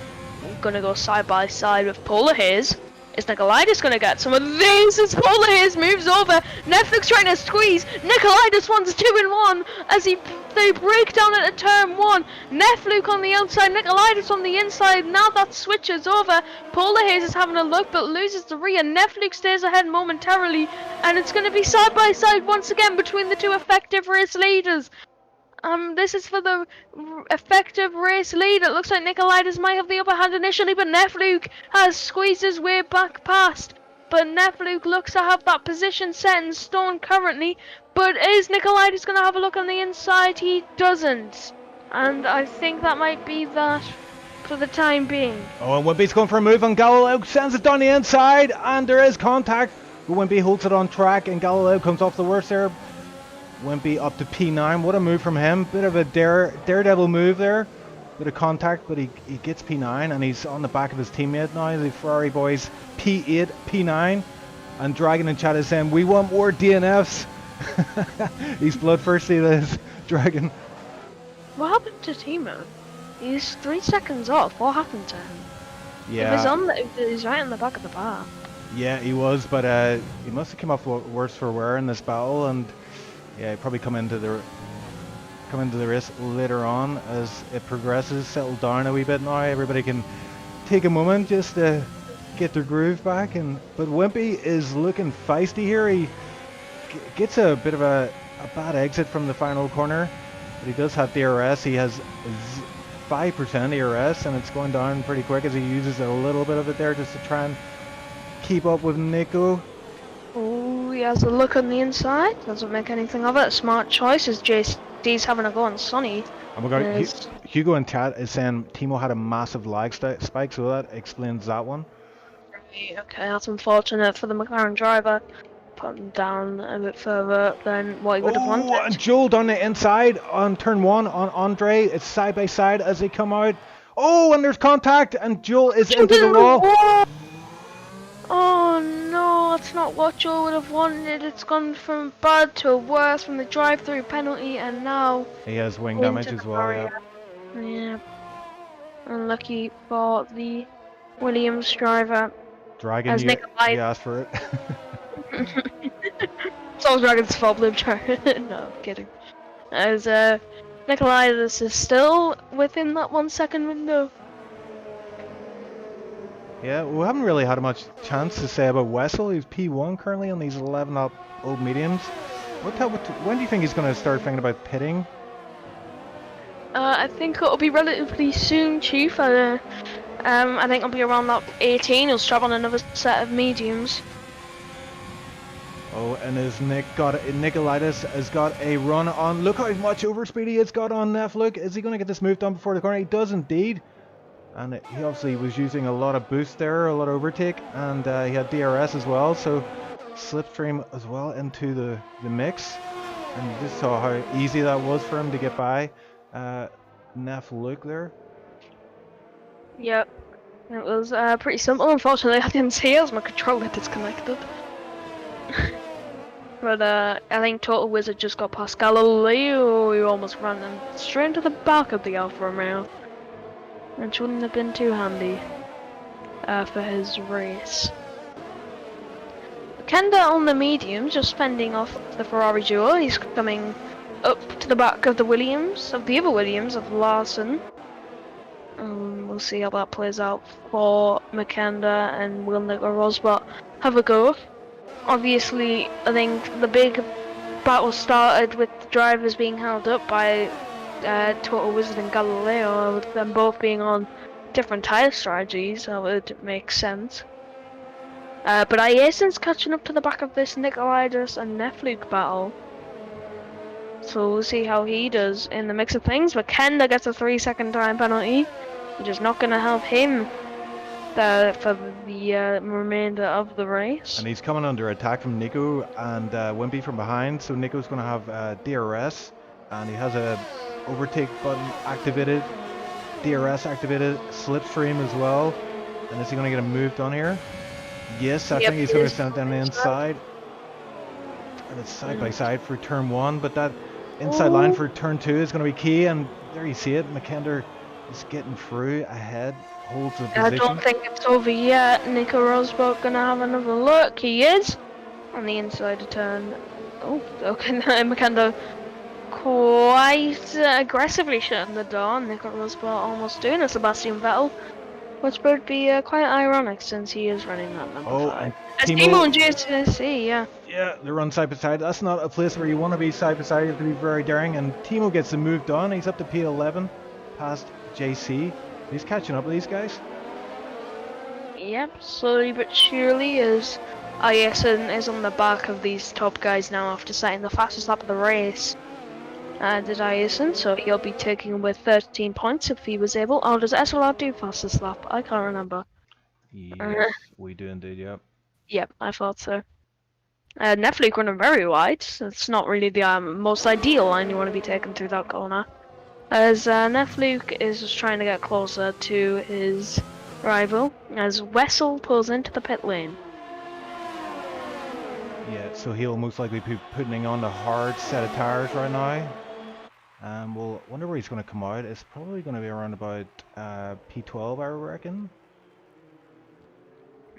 gonna go side by side with Polar Haze. Is Nicolaitis gonna get some of these as Polar Haze moves over? Netflix trying to squeeze. Nicolaitis wants 2 in 1 as they break down at turn 1. Netflix on the outside, Nicolaitis on the inside. Now that switches over. Polar Haze is having a look but loses the rear. Netflix stays ahead momentarily, and it's gonna be side by side once again between the two effective race leaders. This is for the effective race lead. It looks like Nicolaitis might have the upper hand initially, but Netflix has squeezed his way back past. But Netflix looks to have that position set in stone currently. But is Nicolaitis going to have a look on the inside? He doesn't. And I think that might be that for the time being. Oh, and Wimpy's going for a move on Galileo, sends it down the inside, and there is contact. Wimpy holds it on track, and Galileo comes off the worst there. Wimpy up to P9. What a move from him. Bit of a daredevil move there. Bit of contact, but he gets P9, and he's on the back of his teammate now. The Ferrari boys P8, P9. And Dragon and chat is saying, we want more DNFs. He's bloodthirsty, this Dragon. What happened to Timo? He's 3 seconds off. What happened to him? Yeah. He's right on the back of the bar. Yeah, he was, but he must have come off worse for wear in this battle, and yeah, he'll probably come into the race later on as it progresses, settle down a wee bit now. Everybody can take a moment just to get their groove back. But Wimpy is looking feisty here. He gets a bit of a bad exit from the final corner, but he does have DRS. He has 5% DRS, and it's going down pretty quick as he uses a little bit of it there just to try and keep up with Nico. Oh, he has a look on the inside. Doesn't make anything of it. Smart choice as JC's having a go on Sonny. Oh my god, Hugo in chat is saying Timo had a massive lag spike, so that explains that one. Right, okay, that's unfortunate for the McLaren driver. Put him down a bit further than what he would have wanted. And Joel down the inside on turn 1 on Andre. It's side by side as they come out. Oh, and there's contact, and Joel is into the wall. Oh no, that's not what Joel would have wanted. It's gone from bad to worse from the drive-through penalty, and now he has wing damage as well. Yeah. Unlucky for the Williams driver. Dragon, you asked for it. It's all Dragon's fault, Blue Dragon. No, I'm kidding. As Nikolaitis is still within that 1 second window. Yeah, we haven't really had much chance to say about Wessel. He's P1 currently on these 11 up old mediums. When do you think he's going to start thinking about pitting? I think it'll be relatively soon, Chief. I think it'll be around that 18. He'll strap on another set of mediums. Oh, and Nikolaitis has got a run on. Look how much overspeed he has got on Look, is he going to get this move done before the corner? He does indeed. And he obviously was using a lot of boost there, a lot of overtake, and he had DRS as well, so slipstream as well into the mix. And you just saw how easy that was for him to get by Luke there. Yep, it was pretty simple. Unfortunately, I didn't see it as my controller disconnected. But I think Total Wizard just got past Galileo, who almost ran him straight into the back of the Alfa Romeo. Which wouldn't have been too handy for his race. Kenda on the mediums, just fending off the Ferrari duo. He's coming up to the back of the Williams, of the other Williams, of Larson. We'll see how that plays out for Makanda and will Nico Rosberg have a go. Obviously, I think the big battle started with the drivers being held up by Total Wizard and Galileo, with them both being on different tyre strategies, so it would make sense. But Iasen's catching up to the back of this Nikolaitis and Nefluke battle. So we'll see how he does in the mix of things, but Kenda gets a 3-second time penalty, which is not going to help him for the remainder of the race. And he's coming under attack from Nico and Wimpy from behind, so Nico's going to have DRS, and he has a overtake button activated, DRS activated, slipstream as well. And is he going to get a move done here? Yes, I think he's going to send it down the inside. And it's side by side for turn 1, but that inside line for turn 2 is going to be key. And there you see it, McKender is getting through ahead, holds the position. I don't think it's over yet. Nico Rosberg going to have another look. He is on the inside of turn. Oh, okay, McKender quite aggressively shutting the door. Nico Rosberg almost doing a Sebastian Vettel, which would be quite ironic since he is running that number 5. As Timo and JCC, yeah. Yeah, they run side by side. That's not a place where you want to be side by side. You have to be very daring. And Timo gets the move done. He's up to P11, past JC. He's catching up with these guys. Yep, slowly but surely, as Iasen is on the back of these top guys now after setting the fastest lap of the race. Did Iasen, so he'll be taking with 13 points if he was able. Or does SLR do fastest lap? I can't remember. Yes, we do indeed, yep. Yep, I thought so. Nefluke running very wide. It's not really the most ideal line you want to be taking through that corner. As Nefluke is just trying to get closer to his rival, as Wessel pulls into the pit lane. Yeah, so he'll most likely be putting on the hard set of tires right now. We'll wonder where he's going to come out. It's probably going to be around about P12, I reckon.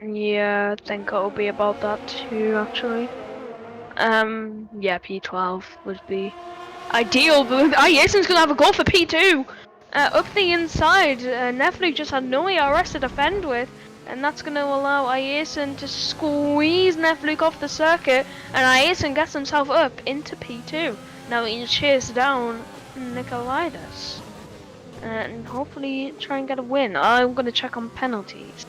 Yeah, I think it'll be about that too, actually. Yeah, P12 would be ideal, but Iasen's gonna have a go for P2! Up the inside, Nefluke just had no ERS to defend with, and that's going to allow Iason to squeeze Nefluke off the circuit, and Iason gets himself up into P2. Now he can chase down Nikolaitis and hopefully try and get a win. I'm going to check on penalties.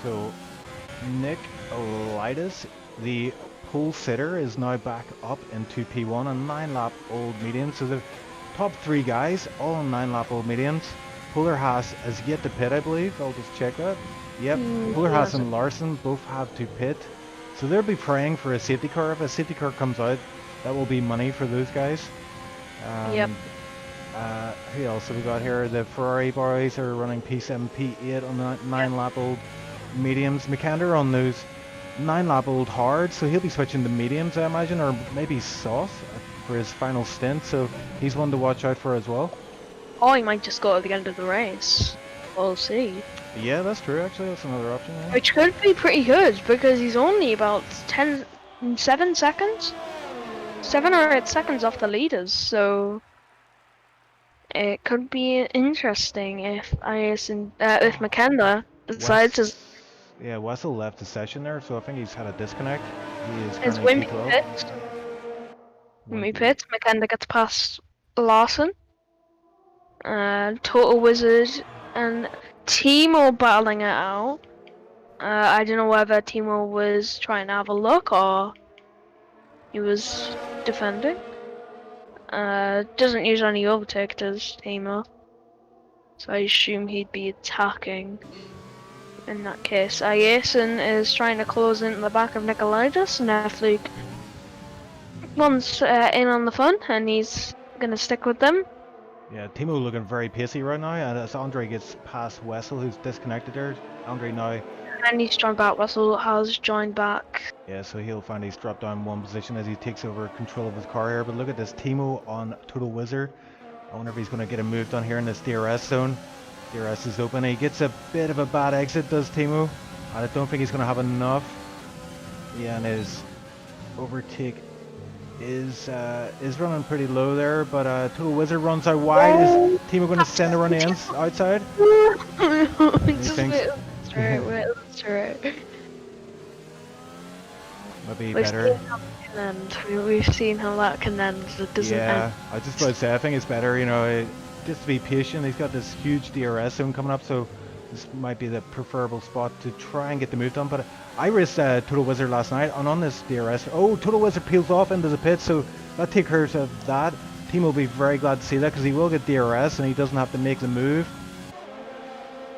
So, Nikolaitis, the pole sitter, is now back up into P1 on 9-lap old mediums. So the top 3 guys, all on 9-lap old mediums. Polar Haas has yet to pit, I believe. I'll just check that. Yep, Polar Haas and Larson both have to pit. So they'll be praying for a safety car. If a safety car comes out, that will be money for those guys. Yep. Who else have we got here? The Ferrari boys are running P7, P8 on the 9-lap old mediums. McAnder on those 9-lap old hards, so he'll be switching to mediums, I imagine, or maybe soft for his final stint. So he's one to watch out for as well. Or he might just go at the end of the race. We'll see. Yeah, that's true. Actually, that's another option. Yeah. Which could be pretty good because he's only about 7 seconds? 7 or 8 seconds off the leaders, so it could be interesting if if McKenna decides to. Yeah, Wessel left the session there, so I think he's had a disconnect. He is As currently Wimpy P12. pits. Wimpy pits, McKenna gets past Larson. Total Wizard and Timo battling it out. I don't know whether Timo was trying to have a look or he was defending. Doesn't use any overtake, does Timo? So I assume he'd be attacking. In that case, Iason is trying to close into the back of Nikolaitis, and Nefluke wants in on the fun, and he's gonna stick with them. Yeah, Timo looking very pacey right now, and as Andre gets past Wessel, who's disconnected there, Andre now. And he's joined back. Russell has joined back. Yeah, so he'll find he's dropped down one position as he takes over control of his car here. But look at this Timo on Total Wizard. I wonder if he's going to get a move done here in this DRS zone. DRS is open. He gets a bit of a bad exit, does Timo. And I don't think he's going to have enough. Yeah, and his overtake is running pretty low there. But Total Wizard runs out wide. Is Timo going to send her on the outside? Just wait. That's right. Might be better. We've seen how that can end. It doesn't Yeah, end. I was just about to say, I think it's better, you know, just to be patient. He's got this huge DRS zone coming up, so this might be the preferable spot to try and get the move done. But I raced Total Wizard last night, and on this DRS, oh, Total Wizard peels off into the pit, so that takes care of that. Team will be very glad to see that, because he will get DRS, and he doesn't have to make the move.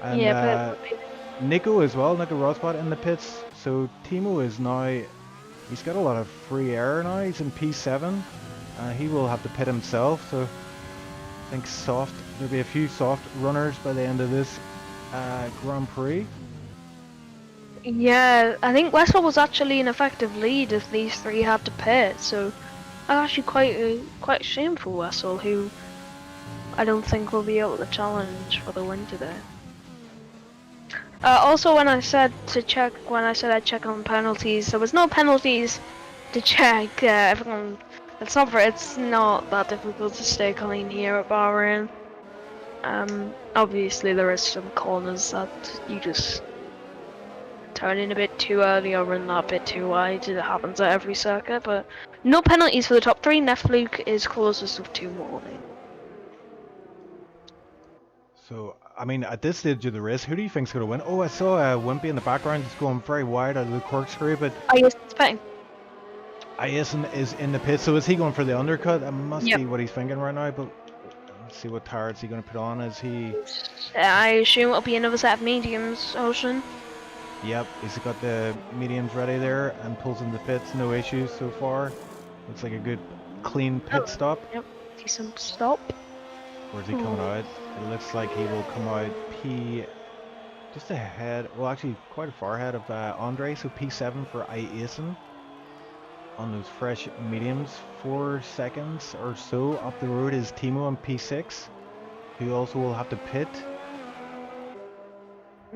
And, Yeah, but Nico as well, Nico Rosbot in the pits. So Timo is now, he's got a lot of free air now. He's in P7. He will have to pit himself. So I think there'll be a few soft runners by the end of this Grand Prix. yeah, I think Wessel was actually an effective lead if these three had to pit. So that's actually quite a shame for Wessel, who I don't think will be able to challenge for the win today. Also, when I said I'd check on penalties, there was no penalties to check. Everyone, it's not that difficult to stay clean here at Bahrain. Obviously there is some corners that you just turn in a bit too early or run that bit too wide. It happens at every circuit, but no penalties for the top three. Nefluke is closest of 2 more. So, I mean, at this stage of the race, who do you think's going to win? Oh, I saw Wimpy in the background just going very wide out of the corkscrew, but Iason's pitting. Iason is in the pit, so is he going for the undercut? That must Yep. be what he's thinking right now, but let's see what tires he's going to put on. Is he... I assume it'll be another set of mediums, Ocean. Yep, he's got the mediums ready there and pulls in the pits, no issues so far. Looks like a good clean pit stop. Yep, decent stop. Where's he coming out? It looks like he will come out just ahead, well actually quite far ahead of Andre, so P7 for Iason on those fresh mediums. 4 seconds or so up the road is Timo on P6, who also will have to pit.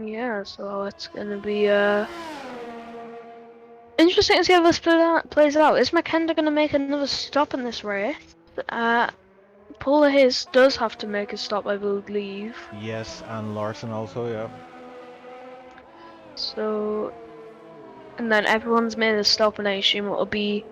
Yeah, so it's gonna be interesting to see how this plays out. Is McKenna gonna make another stop in this race? Polar Haze does have to make a stop, I believe. Yes, and Larson also, yeah. So, and then everyone's made a stop, and I assume it'll be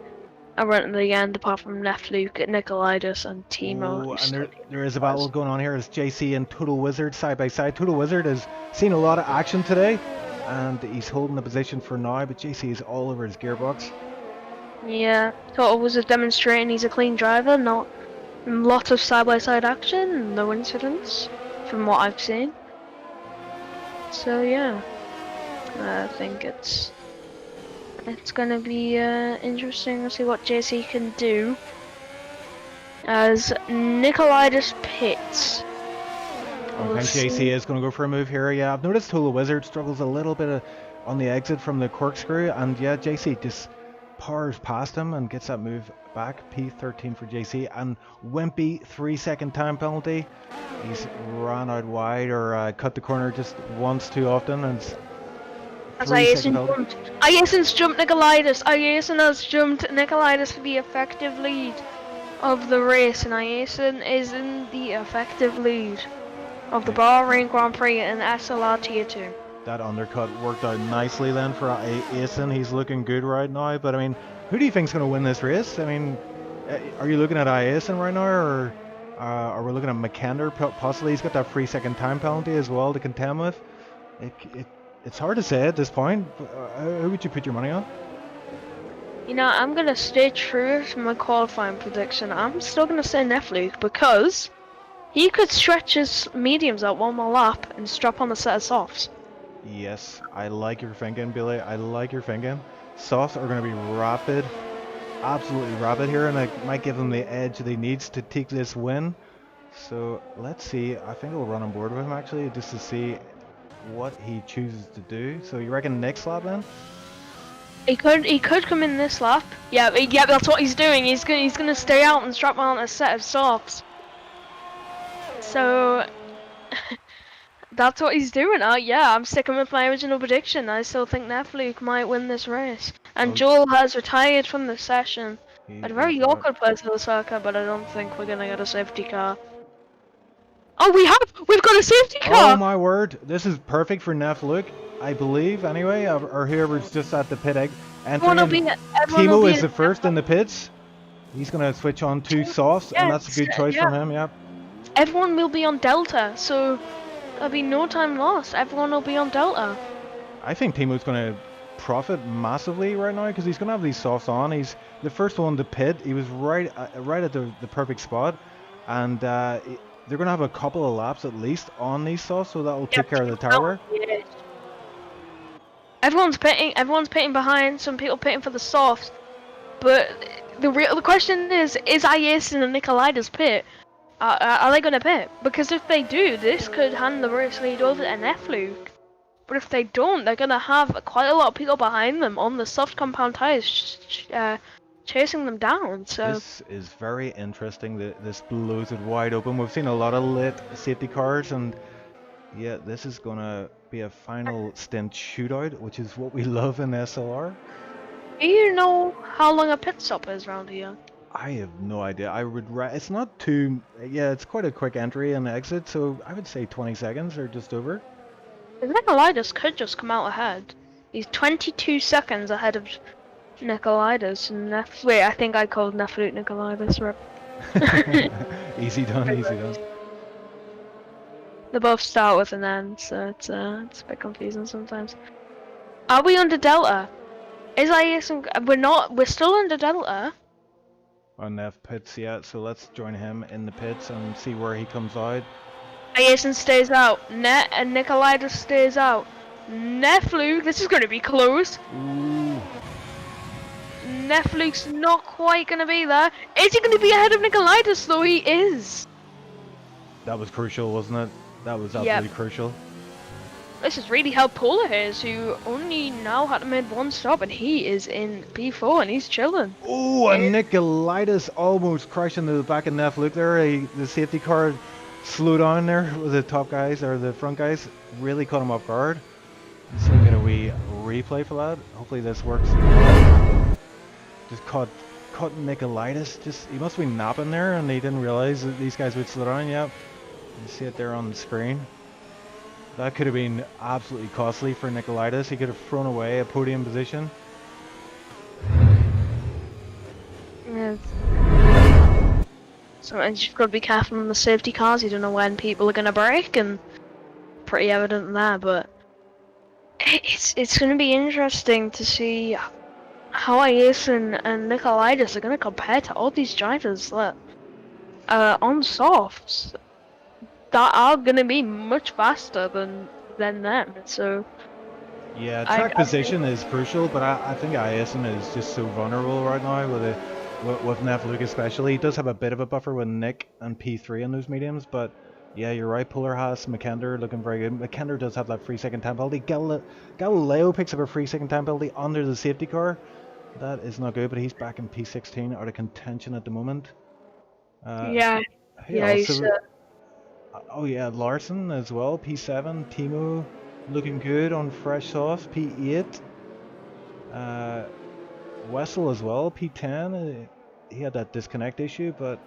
around the end, apart from Nefluke, Nikolaitis, and Timo. Ooh, who and still there is a battle going on here as JC and Total Wizard side by side. Total Wizard has seen a lot of action today, and he's holding the position for now, but JC is all over his gearbox. Yeah, Total was demonstrating he's a clean driver, not lots of side-by-side action, no incidents, from what I've seen. So yeah, I think it's gonna be interesting to see what JC can do as Nikolaitis pits. I think JC is going to go for a move here. Yeah, I've noticed Total Wizard struggles a little bit on the exit from the corkscrew, and yeah, JC just powers past him and gets that move back. P13 for JC, and Wimpy 3-second time penalty. He's ran out wide or cut the corner just once too often, and as Iason jumped. Iason's jumped Nikolaitis. Iason has jumped Nikolaitis for the effective lead of the race, and Iason is in the effective lead of the Bahrain Grand Prix in SLR Tier 2. That undercut worked out nicely then for Iason. He's looking good right now, but I mean, who do you think's going to win this race? I mean, are you looking at Iason right now, or are we looking at McKender possibly? He's got that 3-second time penalty as well to contend with. It's hard to say at this point. Who would you put your money on? You know, I'm going to stay true to my qualifying prediction. I'm still going to say Nefluke, because he could stretch his mediums out one more lap and strap on a set of softs. Yes, I like your thinking, Billy. I like your thinking. Softs are going to be rapid, absolutely rapid here, and it might give him the edge that he needs to take this win. So let's see. I think I'll run on board with him actually, just to see what he chooses to do. So you reckon next lap then? He could come in this lap. Yeah, that's what he's doing. He's gonna stay out and strap on a set of softs. So that's what he's doing. Yeah, I'm sticking with my original prediction. I still think Nefluke might win this race. And Joel has retired from the session. At a very awkward place for the circuit, but I don't think we're gonna get a safety car. Oh, we've got a safety car! Oh my word, this is perfect for Nefluke, I believe, anyway, or whoever's just at the pit egg. Timo is the first in the pits. He's going to switch on 2 softs, and that's a good choice from him, yeah. Everyone will be on Delta, so there'll be no time lost. Everyone will be on Delta. I think Timo's going to profit massively right now, because he's going to have these softs on. He's the first one to pit. He was right at the perfect spot, and they're going to have a couple of laps at least on these softs, so that will take care of the tower. Yeah. Everyone's pitting behind, some people pitting for the softs, but the question is Iason and Nikolaitis pit? Are they going to pit? Because if they do, this could hand the race lead over to Nefluke. But if they don't, they're going to have quite a lot of people behind them on the soft compound tires chasing them down. So this is very interesting. This blows it wide open. We've seen a lot of lit safety cars, and yeah, this is gonna be a final stint shootout, which is what we love in SLR. Do you know how long a pit stop is around here? I have no idea. It's not too. Yeah, it's quite a quick entry and exit, so I would say 20 seconds or just over. Nikolaitis could just come out ahead. He's 22 seconds ahead of Nikolaitis. Wait, I think I called Nefluke Nikolaitis. Easy done, easy done. They both start with an N, so it's a bit confusing sometimes. Are we under Delta? Is Iason? We're still under Delta. On Nef pits, yeah. So let's join him in the pits and see where he comes out. Iason stays out. And Nikolaitis stays out. Nefluke, this is going to be close. Ooh. Nefluke's not quite going to be there. Is he going to be ahead of Nikolaitis though? He is. That was crucial, wasn't it? That was absolutely crucial. This has really helped Polar Haze, who only now had to make one stop, and he is in P4 and he's chilling. Oh, and Nikolaitis almost crashed into the back of Nefluke there. The safety car slowed down there with the top guys, or the front guys. Really caught him off guard. So we get a wee replay for that. Hopefully this works. Just caught Nikolaitis. He must be napping there, and he didn't realize that these guys would slow down. Yep. You see it there on the screen. That could have been absolutely costly for Nicolaitis. He could have thrown away a podium position. Yes. Sometimes you've got to be careful on the safety cars. You don't know when people are going to brake, and pretty evident there. But it's going to be interesting to see how Ias and Nicolaitis are going to compare to all these drivers that on softs that are going to be much faster than them. So Yeah, I track position is crucial, but I think Iasson is just so vulnerable right now with Neff Luke especially. He does have a bit of a buffer with Nick and P3 in those mediums, but yeah, you're right. Polar Haas, McKender looking very good. McKender does have that free second time penalty. Galileo picks up a free second time penalty under the safety car. That is not good, but he's back in P16 out of contention at the moment. yeah, Hey, yeah, he's, also, oh yeah, Larson as well, P7. Timo looking good on fresh sauce, P8. Wessel as well, P10. He had that disconnect issue, but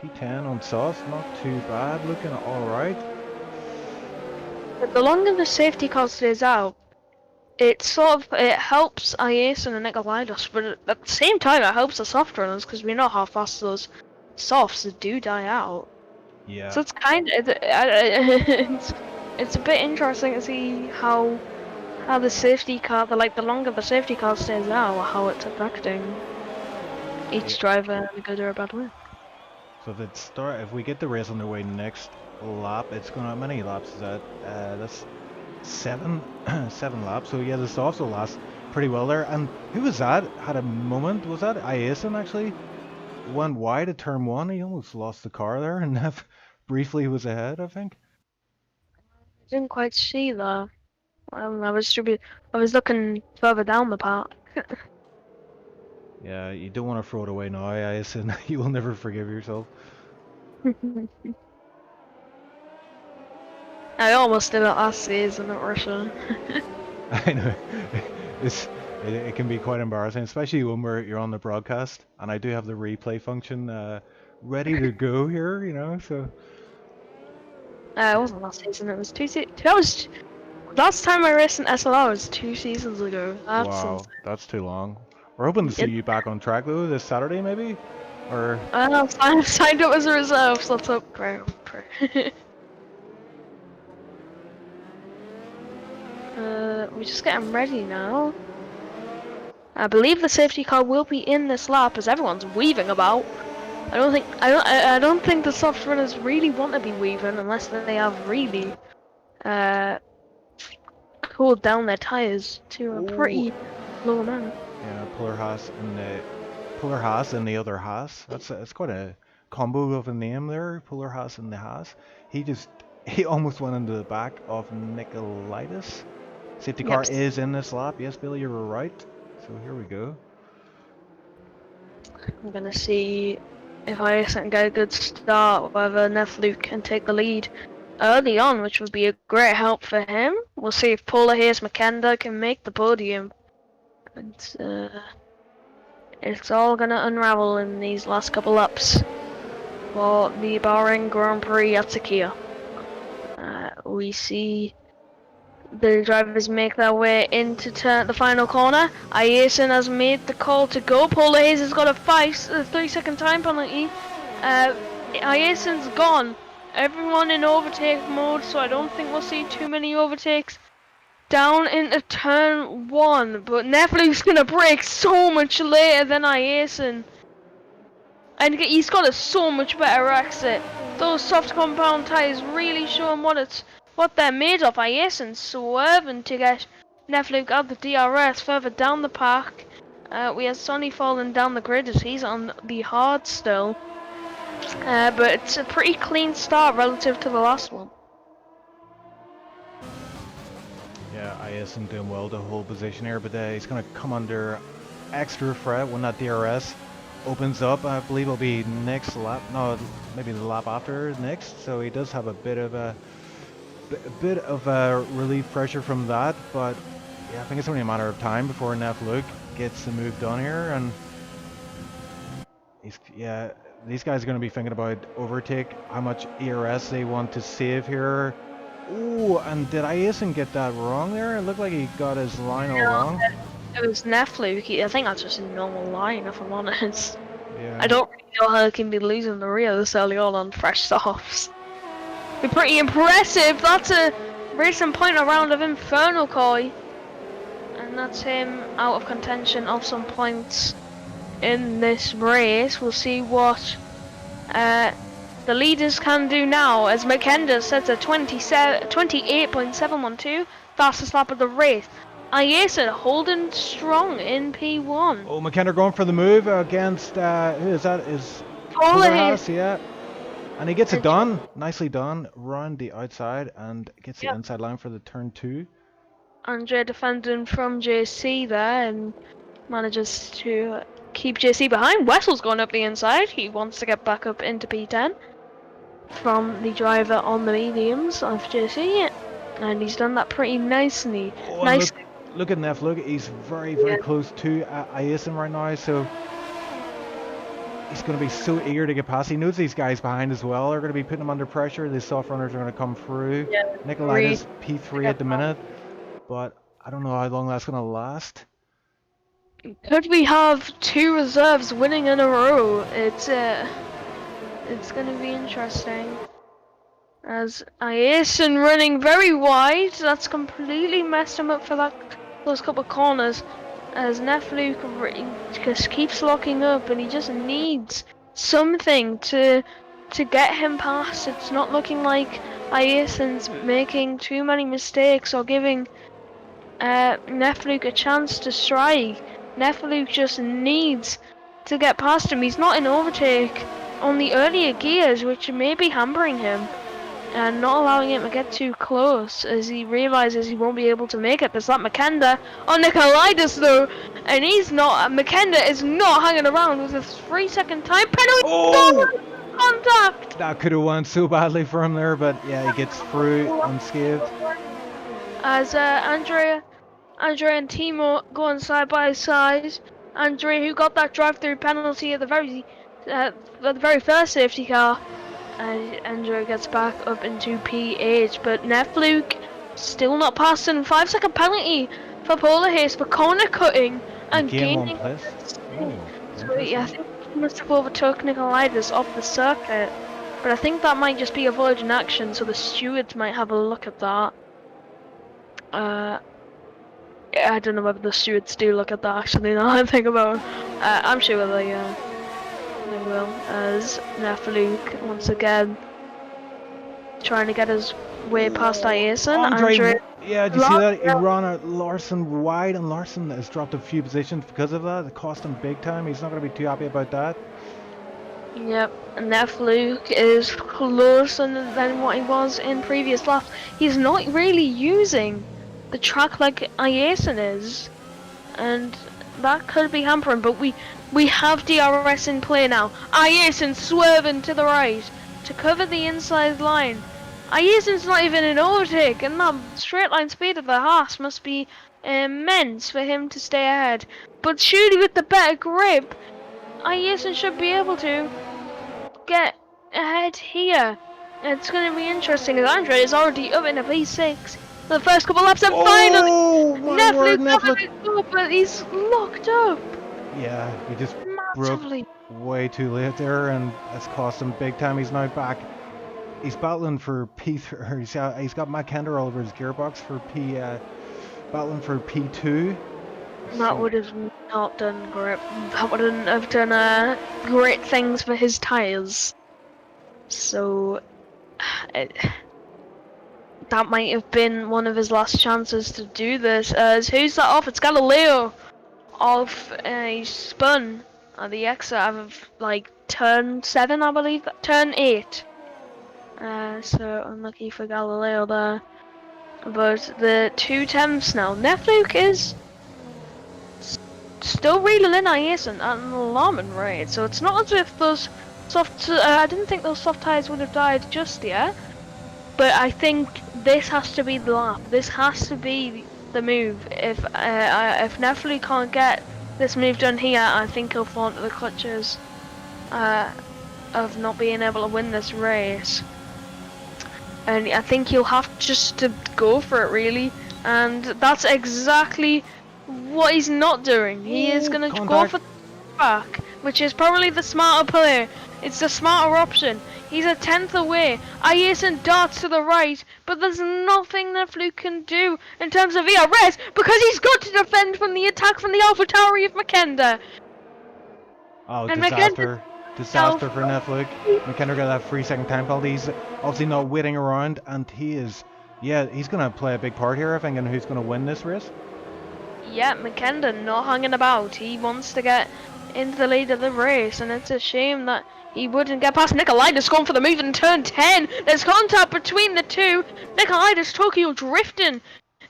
P10 on sauce, not too bad, looking alright. but the longer the safety car stays out, it helps Ias and Nicolaitis, but at the same time it helps the soft runners because we know how fast those softs do die out. Yeah. So it's kind of it's a bit interesting to see how the safety car, the longer the safety car stays out, how it's affecting each driver in a good or a bad way. So if we get the race underway next lap, it's gonna, how many laps is that? That's 7 laps. So yeah, the softs will last pretty well there. And who was that? Had a moment, was that Iason actually? Went wide at turn 1, he almost lost the car there, and Neff briefly was ahead, I think. Didn't quite see that. I was looking further down the path. Yeah, you don't want to throw it away now, Iason. You will never forgive yourself. I almost did it last season at Russia. I know. It can be quite embarrassing, especially when you're on the broadcast, and I do have the replay function ready to go here, you know, so... It wasn't last season, it was that was... Last time I raced in SLR was 2 seasons ago. Wow, that's too long. We're hoping to see you back on track though, this Saturday maybe? Or... I signed up as a reserve, so let's hope. We're just getting ready now. I believe the safety car will be in this lap as everyone's weaving about. I don't think the soft runners really want to be weaving unless they have really cooled down their tires to a pretty low amount. Yeah, Polar Haas and the other Haas. That's quite a combo of a name there. Polar Haas and the Haas. He almost went into the back of Nicolaitis. Safety car is in this lap. Yes, Billy, you were right. So here we go. I'm gonna see if I can get a good start, whether Nefluke can take the lead early on, which would be a great help for him. We'll see if Paula Hayes McKender can make the podium. It's all gonna unravel in these last couple laps for the Bahrain Grand Prix at Sakia. We see the drivers make their way into the final corner. Iason has made the call to go. Paula Hayes has got a 3-second time penalty. Iason's gone. Everyone in overtake mode, so I don't think we'll see too many overtakes down into turn 1. But Nefluke's gonna brake so much later than Iason. And he's got a so much better exit. Those soft compound tyres really show him what they're made of. Iason swerving to get Nefluke out the DRS further down the pack. We have Sonny falling down the grid as he's on the hard still. But it's a pretty clean start relative to the last one. Yeah, Iason doing well to hold position here, but he's going to come under extra threat when that DRS opens up. I believe it'll be next lap, no, maybe the lap after next. So he does have a bit of relief pressure from that, but yeah, I think it's only a matter of time before Nefluke gets the move done here, and these guys are going to be thinking about overtake, how much ERS they want to save here. Oh, and did Iason get that wrong there? It looked like he got his line all wrong. It was Nefluke. I think that's just a normal line, if I'm honest. Yeah. I don't really know how he can be losing the rear this early on fresh softs. Be pretty impressive. That's a racing point around of Inferno Koi. And that's him out of contention of some points in this race. We'll see what the leaders can do now as Makenda sets a 28.712, fastest lap of the race. Iason holding strong in P1. Oh, McKenna going for the move against, who is that? Is Polarhaus, yeah. And he gets it done. Nicely done. Round the outside and gets the inside line for the turn 2. Andre defending from JC there and manages to keep JC behind. Wessel's going up the inside. He wants to get back up into P10 from the driver on the mediums of JC. And he's done that pretty nicely. Oh, nice. Look at Neff. Look, he's very close to Iason right now. So he's going to be so eager to get past. He knows these guys behind as well are going to be putting him under pressure. The soft runners are going to come through. Yeah, Nikolaitis P3 at the minute, but I don't know how long that's going to last. Could we have 2 reserves winning in a row? It's going to be interesting. As Iason running very wide, that's completely messed him up for those couple of corners. As Nefluke just keeps locking up, and he just needs something to get him past. It's not looking like Iason's making too many mistakes or giving Nefluke a chance to strike. Nefluke just needs to get past him. He's not in overtake on the earlier gears, which may be hampering him and not allowing him to get too close as he realizes he won't be able to make it. There's that Makenda on Nikolaitis though, and he's not. Makenda is not hanging around with a 3-second time penalty. Oh! Contact! That could have went so badly for him there, but yeah, he gets through unscathed. As Andrea and Timo going side by side. Andrea, who got that drive-through penalty at the very first safety car. And Andrea gets back up into P8, but Nefluke still not passing. 5-second penalty for Polarhaus for corner cutting and gaining. So yeah, I think he must have overtook Nikolaitis off the circuit, but I think that might just be avoiding action, so the stewards might have a look at that. I don't know whether the stewards do look at that actually. Now I think about it. I'm sure they will, as Nefluke once again trying to get his way past Iason. Andre, yeah, did you see that? He ran out Larson wide, and Larson has dropped a few positions because of that. It cost him big time. He's not going to be too happy about that. Yep, Nefluke is closer than what he was in previous laps. He's not really using the track like Iason is, and that could be hampering, but we have DRS in play now. Iason swerving to the right to cover the inside line. Iason's not even in overtake, and that straight line speed of the Haas must be immense for him to stay ahead. But surely with the better grip, Iason should be able to get ahead here. It's going to be interesting as Andre is already up in a V6. The first couple laps, and finally Nefluke, but he's locked up. Yeah, he just massively broke way too late there, and it's cost him big time. He's now back. He's battling for P3. He's got Makenda all over his gearbox for battling for P2. That would have not done great. That wouldn't have done great things for his tires. So that might have been one of his last chances to do this. As who's that off? It's Galileo off. He spun at the exit of like turn 7, I believe. Turn 8. So unlucky for Galileo there. But the 2 temps now. Nefluke is still reeling in Iason at an alarming rate. So it's not as if those soft. I didn't think those soft tires would have died just yet. But I think this has to be the lap. This has to be the move. If Nefluke can't get this move done here, I think he'll fall into the clutches of not being able to win this race. and I think he'll have just to go for it really, and that's exactly what he's not doing. He is going to go Contact. for the back, which is probably the smarter play. It's the smarter option. He's a tenth away. Ayerson darts to the right, but there's nothing that Fluke can do in terms of ERS because he's got to defend from the attack from the AlphaTauri of Makenda. Oh, And disaster. Disaster Makenda- for Netflix. McKenna got that 3-second time penalty. He's obviously not waiting around, and he is, yeah, he's going to play a big part here, I think, in who's going to win this race. Yeah, Makenda not hanging about. He wants to get into the lead of the race, and it's a shame that he wouldn't get past Nikolaitis going for the move in turn 10. There's contact between the two. Nikolaitis Tokyo drifting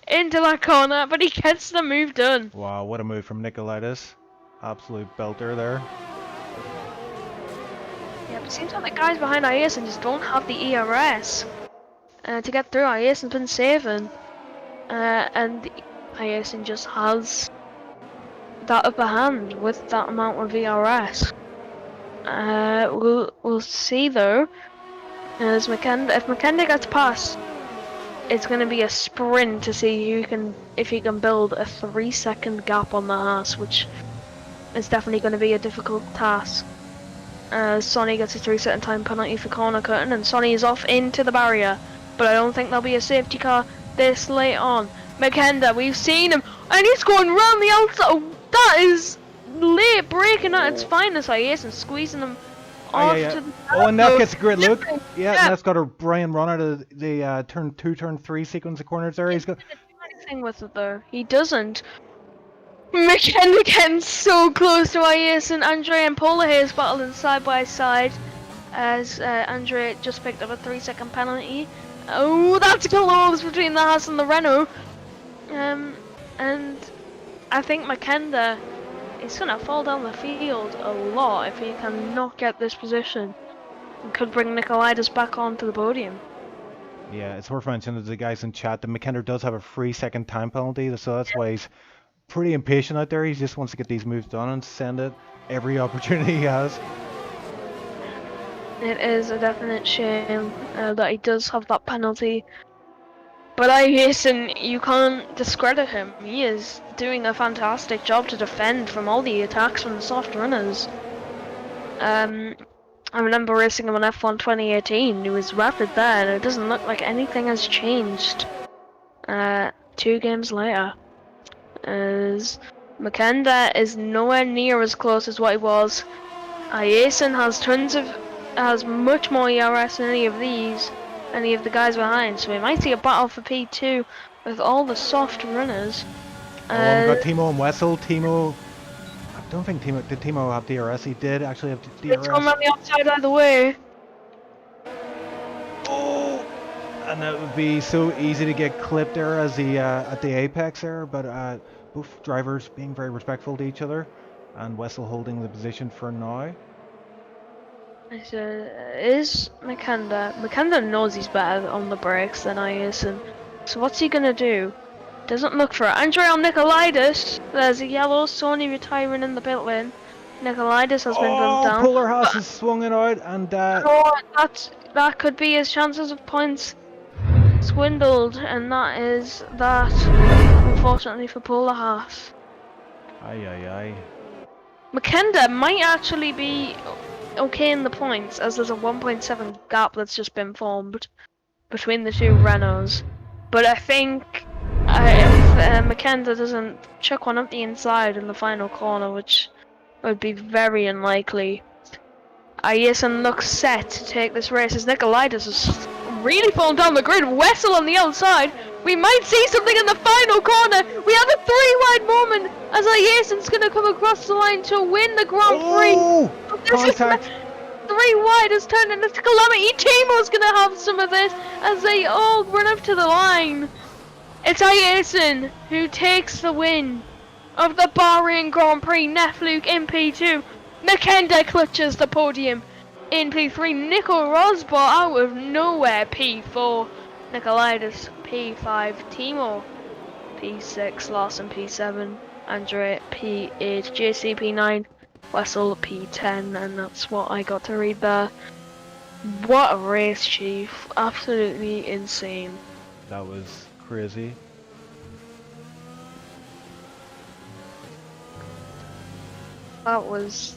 into that corner, but he gets the move done. Wow, what a move from Nikolaitis. Absolute belter there. Yeah, but it seems like the guys behind Ayerson just don't have the ERS to get through. Ayerson's been saving, and Ayerson just has that upper hand with that amount of ERS. We'll see though. As Makenda, if Makenda gets past, it's going to be a sprint to see if he can build a 3-second gap on the Haas, which is definitely going to be a difficult task. Sonny gets a 3-second time penalty for corner cutting, and Sonny is off into the barrier. But I don't think there'll be a safety car this late on. Makenda, we've seen him, and he's going round the outside. Oh, that is late braking at its finest. Ayerson squeezing him off to the Oh, and Neff gets a great look. Yeah. Neff's got a brilliant run out of the turn 2, turn 3 sequence of corners there. He's got. He doesn't do anything with it though. He doesn't. Makenda getting so close to Ayerson. Andre and Polar Hayes battling side by side as Andre just picked up a 3-second penalty. Oh, that's close between the Haas and the Renault. And I think Makenda is gonna fall down the field a lot if he cannot get this position. And could bring Nikolaitis back onto the podium. Yeah, it's worth mentioning to the guys in chat that McKenna does have a 3-second time penalty, so that's why he's pretty impatient out there. He just wants to get these moves done and send it every opportunity he has. It is a definite shame that he does have that penalty. But Ayerson, you can't discredit him. He is doing a fantastic job to defend from all the attacks from the soft runners. I remember racing him on F1 2018. He was rapid there, and it doesn't look like anything has changed 2 games later. As Makenda is nowhere near as close as what he was. Ayerson has much more ERS than any of the guys behind, so we might see a battle for P2 with all the soft runners. We've got Timo and Wessel. Timo, I don't think did Timo have DRS? He did actually have DRS. It's come around the outside either way. Oh, and it would be so easy to get clipped there as the at the apex there, but both drivers being very respectful to each other, and Wessel holding the position for now. Is Makenda? Makenda knows he's better on the brakes than Ayerson. So what's he gonna do? Doesn't look for it. Andre on Nikolaitis. There's a yellow. Sony retiring in the pit lane. Nikolaitis has been bumped down. Polar Haas has swung it out, and that could be his chances of points swindled, and that is that. Unfortunately for Polar Haas. Aye. Makenda might actually be okay in the points, as there's a 1.7 gap that's just been formed between the two Renaults. But I think if Makenda doesn't chuck one up the inside in the final corner, which would be very unlikely, Ayerson looks set to take this race as Nikolaitis is really falling down the grid. Wessel on the outside. We might see something in the final corner. We have a 3-wide moment as Ayerson's going to come across the line to win the Grand Prix. Oh, contact. 3 wide has turned into calamity. Timo's going to have some of this as they all run up to the line. It's Ayerson who takes the win of the Bahrain Grand Prix. Nefluke in P2. Makenda clutches the podium in P3. Nico Rosberg out of nowhere P4. Nikolaitis P5, Timo P6, Larson P7, Andre P8, JC P9, Wessel P10, and that's what I got to read there. What a race, Chief. Absolutely insane. That was crazy. That was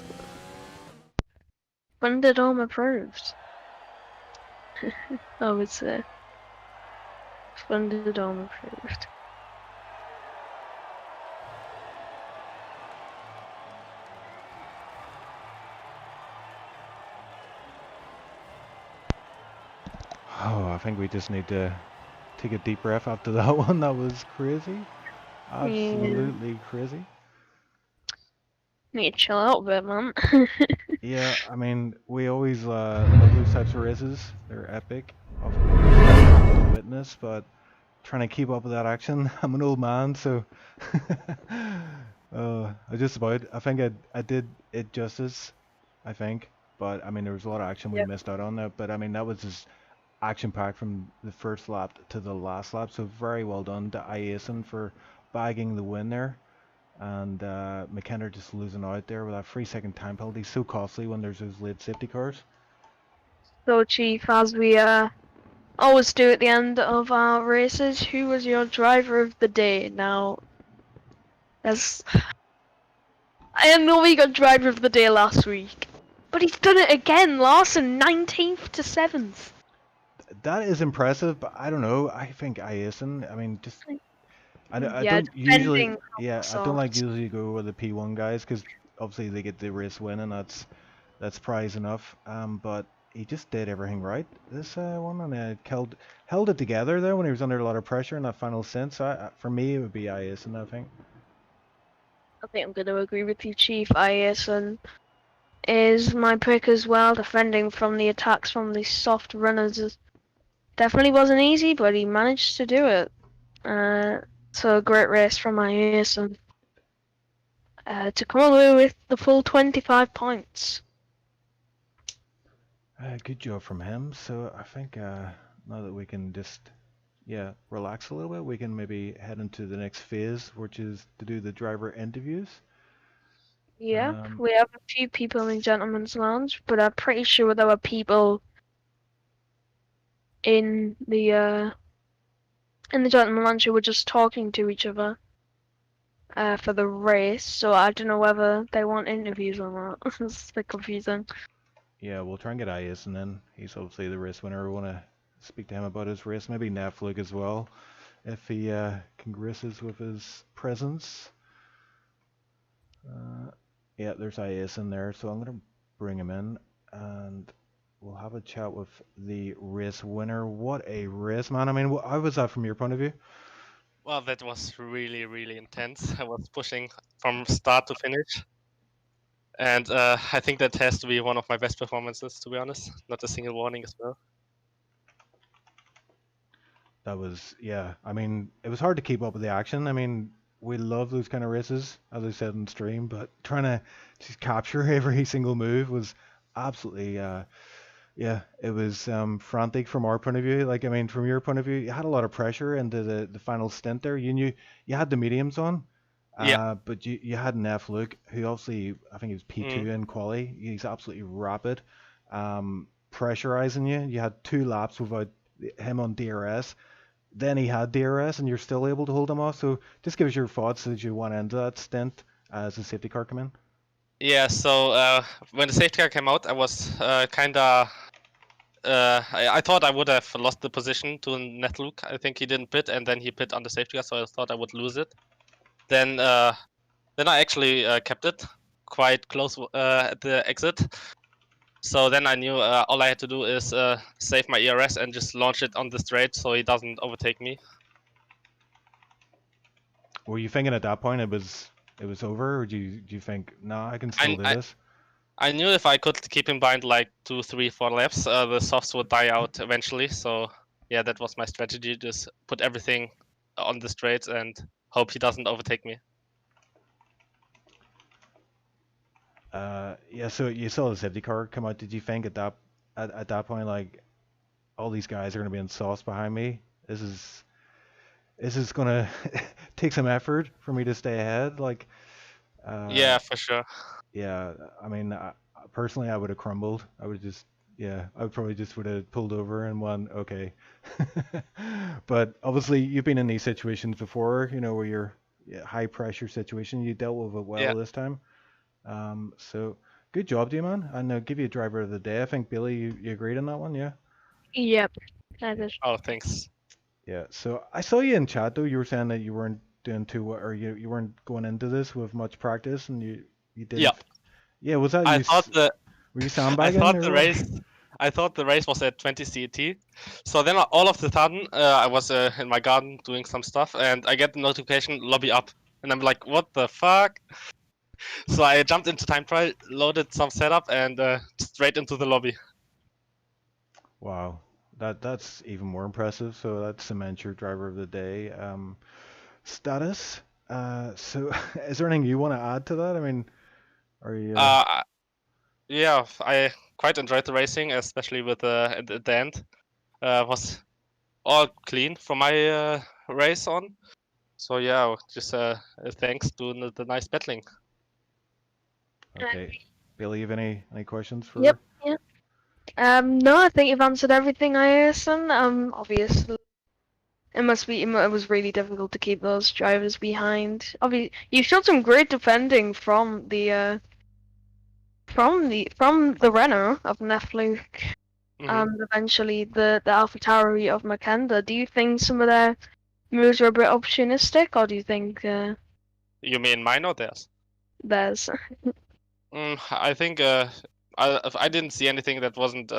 Thunderdome approved. I would say. Thunderdome approved. Oh, I think we just need to take a deep breath after that one. That was crazy. Yeah. Absolutely crazy. Need to chill out a bit, man. Yeah, I mean, we always love those types of races. They're epic, of course, to witness, but trying to keep up with that action. I'm an old man, so I think I did it justice, I think. But I mean, there was a lot of action we Yep. missed out on that. But I mean, that was just action packed from the first lap to the last lap. So very well done to Iason for bagging the win there. And McKenna just losing out there with that 3 second time penalty. So costly when there's those late safety cars. So, Chief, as we always do at the end of our races, who was your driver of the day? Now, as I know we got driver of the day last week, but he's done it again. Larson, 19th to 7th. That is impressive, but I don't know. I think Iason, I mean, just I Yeah, don't usually, defending yeah, I don't like soft. usually go with the P1 guys because obviously they get the race win and that's prize enough. But he just did everything right this one and held it together there when he was under a lot of pressure in that final stint. So for me, it would be Iason, I think. I think I'm going to agree with you, Chief. Ison is my pick as well. Defending from the attacks from the soft runners definitely wasn't easy, but he managed to do it. So a great race from Ison. To come away with the full 25 points. Good job from him. So I think now that we can just relax a little bit, we can maybe head into the next phase, which is to do the driver interviews. Yep, we have a few people in Gentleman's Lounge, but I'm pretty sure there were people in the Gentleman's Lounge who were just talking to each other for the race. So I don't know whether they want interviews or not. It's a bit confusing. Yeah, we'll try and get Ayas, and then he's obviously the race winner. We want to speak to him about his race. Maybe Netflix as well, if he can grace us with his presence. Yeah, there's Ayas in there, so I'm going to bring him in, and we'll have a chat with the race winner. What a race, man. I mean, how was that from your point of view? Well, that was really, really intense. I was pushing from start to finish. And I think that has to be one of my best performances, to be honest. Not a single warning as well. That was, yeah. I mean, it was hard to keep up with the action. I mean, we love those kind of races, as I said in stream, but trying to just capture every single move was absolutely, yeah, it was frantic from our point of view. Like, I mean, from your point of view, you had a lot of pressure into the final stint there. You knew you had the mediums on, Yeah. but you had Neff Luke, who obviously, I think he was P2 Mm. in quali. He's absolutely rapid, pressurizing you. You had 2 laps without him on DRS. Then he had DRS, and you're still able to hold him off. So just give us your thoughts as you went into that stint as the safety car come in. Yeah, so when the safety car came out, I was kinda... I thought I would have lost the position to Netluke. I think he didn't pit, and then he pit on the safety car, so I thought I would lose it. Then I actually kept it quite close at the exit. So then I knew all I had to do is save my ERS and just launch it on the straight so he doesn't overtake me. Were you thinking at that point it was over, or do you think, no, I can still do this? I knew if I could keep him behind like 2, 3, 4 laps, the softs would die out eventually. So yeah, that was my strategy. Just put everything on the straights and hope he doesn't overtake me. Yeah, so you saw the safety car come out. Did you think at that point, like, all these guys are going to be in sauce behind me? This is going to take some effort for me to stay ahead. Like, Yeah, for sure. yeah, I mean, personally, I would have crumbled. I would have just Yeah, I probably just would have pulled over and went, okay. But obviously, you've been in these situations before, where you're high pressure situation. You dealt with it well Yeah. this time. So good job to you, man. And I'll give you a driver of the day. I think Billy, you agreed on that one, yeah? Yep. That is. Oh, thanks. Yeah. So I saw you in chat though. You were saying that you weren't doing too well, or you weren't going into this with much practice, and you didn't. Yeah. Yeah. Was that I you? thought the Were you I sandbagging thought or the what? race I thought the race was at 20 CET. So then all of the sudden I was in my garden doing some stuff and I get the notification lobby up and I'm like, what the fuck? So I jumped into time trial, loaded some setup and straight into the lobby. Wow. That's even more impressive. So that's cement your driver of the day. Status. So is there anything you want to add to that? I mean, are you? Yeah, I quite enjoyed the racing, especially with at the end. Was all clean from my race on. So yeah, just thanks to the nice battling. Okay. Billy, you have any questions for? Yep. Yep. No, I think you've answered everything I asked, and obviously it was really difficult to keep those drivers behind. Obviously, you showed some great defending from the Renault of Nefluke, and eventually the AlphaTauri of Makenda. Do you think some of their moves were a bit opportunistic, or do you think You mean mine or theirs? there's I think I didn't see anything that wasn't